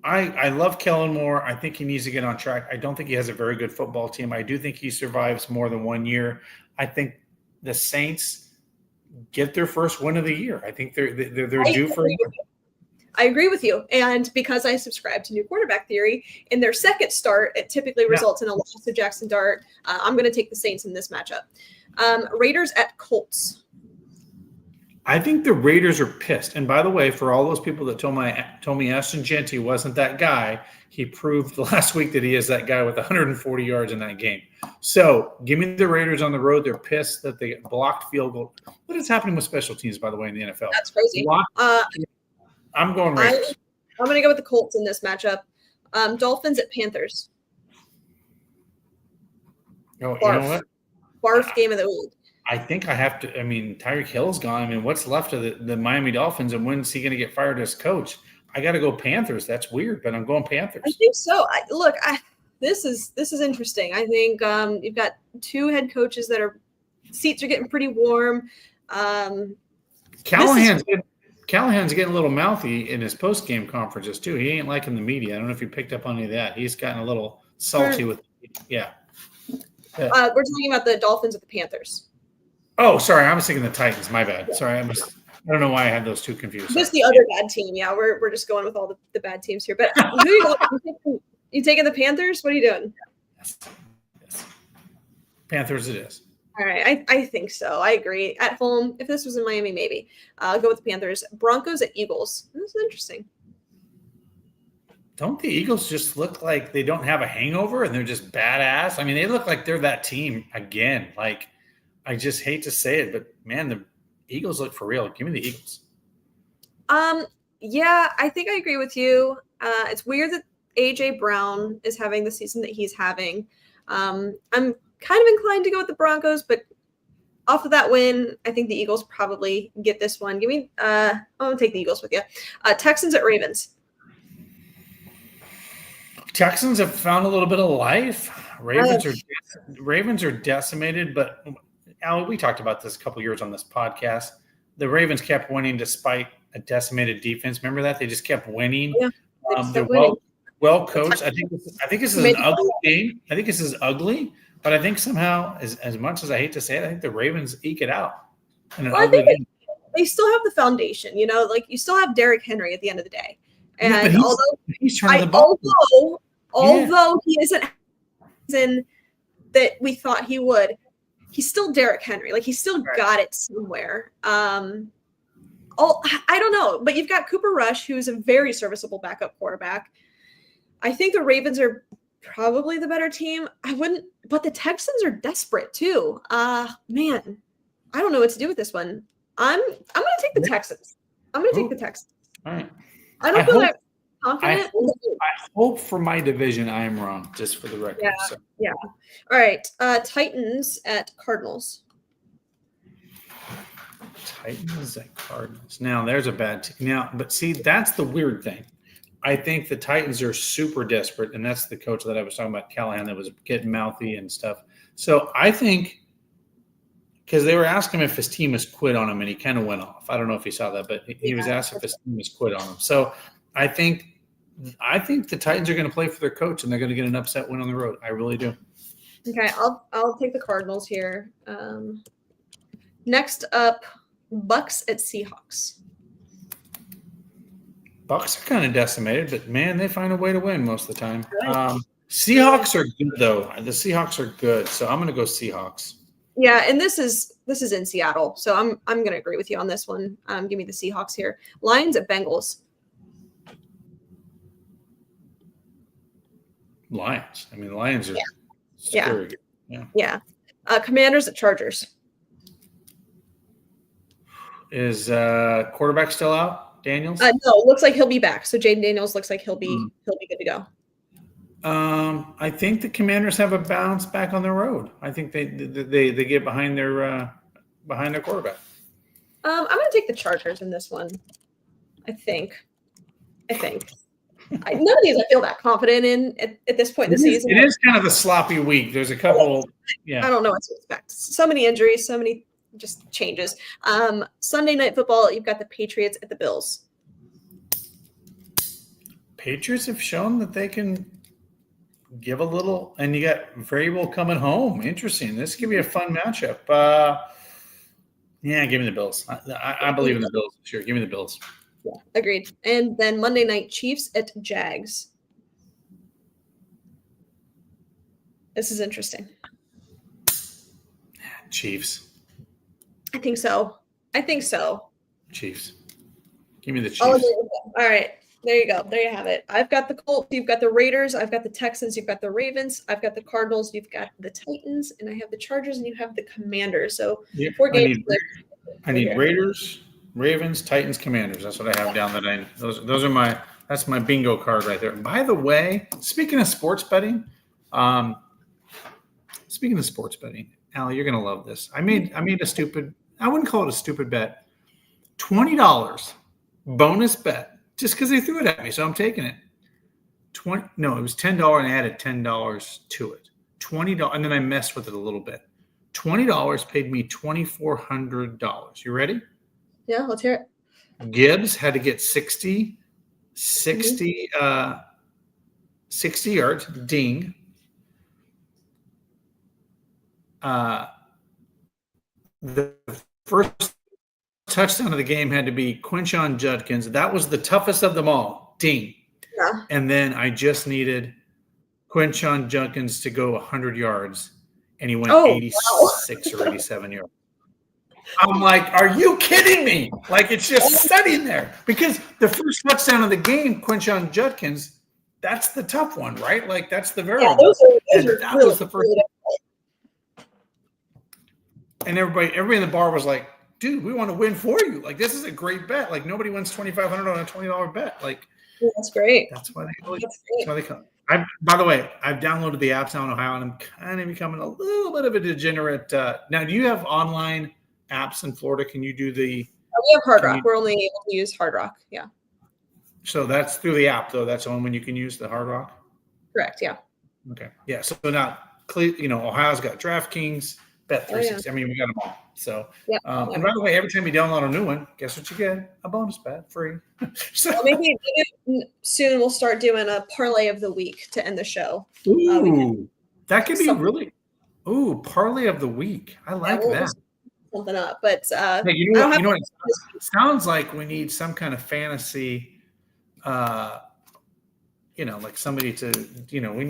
I love Kellen Moore. I think he needs to get on track. I don't think he has a very good football team. I do think he survives more than 1 year. I think the Saints get their first win of the year. I think they're due for it. I agree with you. And because I subscribe to New Quarterback Theory, in their second start, it typically results in a loss to Jackson Dart. I'm going to take the Saints in this matchup. Raiders at Colts. I think the Raiders are pissed. And by the way, for all those people that told me Ashton Genty wasn't that guy, he proved last week that he is that guy with 140 yards in that game. So give me the Raiders on the road. They're pissed that they blocked field goal. What is happening with special teams, by the way, in the NFL? That's crazy. I'm going Raiders. I'm going to go with the Colts in this matchup. Dolphins at Panthers. Oh, you know what? Barf game of the week. I think I have to. Tyreek Hill's gone. What's left of the Miami Dolphins, and when's he going to get fired as coach? I got to go Panthers. That's weird, but I'm going Panthers. I think so. This is interesting. I think you've got two head coaches that seats are getting pretty warm. Callahan's getting a little mouthy in his post-game conferences too. He ain't liking the media. I don't know if you picked up on any of that. He's gotten a little salty with. Yeah. We're talking about the Dolphins with the Panthers. Oh, sorry. I was thinking the Titans. My bad. Sorry. I don't know why I had those two confused. Just the other bad team. Yeah, we're just going with all the bad teams here. But who you taking the Panthers? What are you doing? Yes. Panthers it is. All right, I think so. I agree. At home, if this was in Miami, maybe. I'll go with the Panthers. Broncos at Eagles. This is interesting. Don't the Eagles just look like they don't have a hangover and they're just badass? I mean, they look like they're that team again. Like, I just hate to say it, but man, the Eagles look for real. Give me the Eagles. Yeah, I think I agree with you. It's weird that AJ Brown is having the season that he's having. I'm kind of inclined to go with the Broncos, but off of that win, I think the Eagles probably get this one. Give me, I'm gonna take the Eagles with you. Texans at Ravens. Texans have found a little bit of life. Ravens are decimated, but Allie, we talked about this a couple years on this podcast. The Ravens kept winning despite a decimated defense. Remember that? They just kept winning. Yeah, they're well coached. I think this is an ugly game. I think this is ugly, but I think somehow, as much as I hate to say it, I think the Ravens eke it out in an ugly game. They still have the foundation, like you still have Derrick Henry at the end of the day. And yeah, he's turning the ball. Although he isn't in that we thought he would, he's still Derrick Henry. Like he's still got it somewhere. I don't know, but you've got Cooper Rush, who's a very serviceable backup quarterback. I think the Ravens are probably the better team. But the Texans are desperate too. Man, I don't know what to do with this one. I'm gonna take the Texans. I'm gonna take the Texans. All right. I don't feel that confident. I hope for my division I am wrong, just for the record. Yeah. All right. Titans at Cardinals. Titans at Cardinals. Now there's a bad team. Now, but see, that's the weird thing. I think the Titans are super desperate, and that's the coach that I was talking about, Callahan, that was getting mouthy and stuff. So I think because they were asking him if his team has quit on him, and he kind of went off. I don't know if he saw that, but he was asked if his team has quit on him. So I think the Titans are going to play for their coach, and they're going to get an upset win on the road. I really do. Okay, I'll take the Cardinals here. Next up, Bucks at Seahawks. Bucks are kind of decimated, but man, they find a way to win most of the time. Seahawks are good though. The Seahawks are good, so I'm going to go Seahawks. Yeah, and this is in Seattle, so I'm going to agree with you on this one. Give me the Seahawks here. Lions at Bengals. Lions. I mean, the Lions are scary. Yeah. Commanders at Chargers. Is quarterback still out? Daniels? No, it looks like he'll be back. So Jaden Daniels looks like he'll be good to go. I think the Commanders have a bounce back on the road. I think they get behind their quarterback. I'm going to take the Chargers in this one. I think. None of these I feel that confident in at this point in the season. It is kind of a sloppy week. There's a couple. Yeah. I don't know what to expect. So many injuries, so many just changes. Sunday Night Football, you've got the Patriots at the Bills. Patriots have shown that they can give a little, and you got Vrabel coming home. Interesting. This could be a fun matchup. Give me the Bills. I believe in the Bills. Sure, give me the Bills. Yeah, agreed. And then Monday night, Chiefs at Jags. This is interesting. Chiefs. I think so. Chiefs. Give me the Chiefs. All right. There you go. There you have it. I've got the Colts. You've got the Raiders. I've got the Texans. You've got the Ravens. I've got the Cardinals. You've got the Titans. And I have the Chargers. And you have the Commanders. So 4 games. I need Raiders, Ravens, Titans, Commanders. That's what I have down. Those are that's my bingo card right there. By the way, speaking of sports betting, Allie, you're gonna love this. I made a stupid. I wouldn't call it a stupid bet. $20 bonus bet just because they threw it at me, so I'm taking it. It was $10, and I added $10 to it. $20, and then I messed with it a little bit. $20 paid me $2,400. You ready? Yeah, let's hear it. Gibbs had to get 60 yards. Ding. the first touchdown of the game had to be Quinshon Judkins. That was the toughest of them all. Ding. Yeah. And then I just needed Quinshon Judkins to go 100 yards, and he went 86 or 87 yards. I'm like, are you kidding me? Like, it's just sitting there. Because the first touchdown of the game, Quinshon Judkins, that's the tough one, right? Like, that's the variable. Those and are that really, was the first. really And everybody in the bar was like, dude, we want to win for you. Like, this is a great bet. Like, nobody wins $2,500 on a $20 bet. Like, that's great. that's why they That's great. That's why they come. By the way, I've downloaded the apps now in Ohio, and I'm kind of becoming a little bit of a degenerate. Now, do you have online apps in Florida? Can you do the? We have Hard Rock. We're only able to use Hard Rock. Yeah. So that's through the app, though. That's the only one you can use, the Hard Rock. Correct. Yeah. Okay. Yeah. So now, Ohio's got DraftKings, Bet360. I mean, we got them all. So, and by the way, every time you download a new one, guess what you get? A bonus bet, free. So Well, maybe soon we'll start doing a parlay of the week to end the show. Ooh, that could be really. Ooh, parlay of the week. I like that. Something up, but hey, you know what? It sounds like we need some kind of fantasy. Like somebody to. We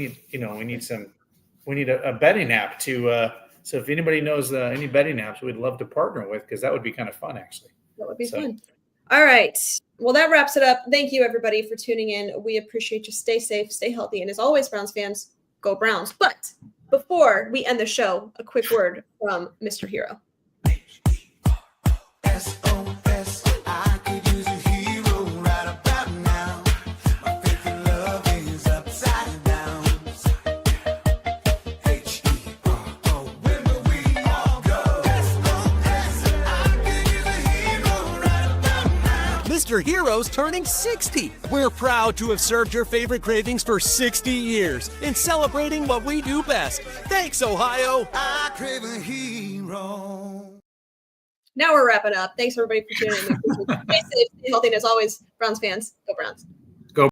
need a betting app to. So if anybody knows any betting apps, we'd love to partner with, because that would be kind of fun, actually. That would be fun. All right. Well, that wraps it up. Thank you, everybody, for tuning in. We appreciate you. Stay safe, stay healthy. And as always, Browns fans, go Browns. But before we end the show, a quick word from Mr. Hero. SOS, I could use a hero right about now. My faith in love is upside down. HERO, where will we all go? SOS, I could use a hero right about now. Mr. Hero's turning 60. We're proud to have served your favorite cravings for 60 years in celebrating what we do best. Thanks, Ohio. I crave a hero. Now we're wrapping up. Thanks, everybody, for tuning in. Stay safe, stay healthy. And as always, Browns fans, go Browns.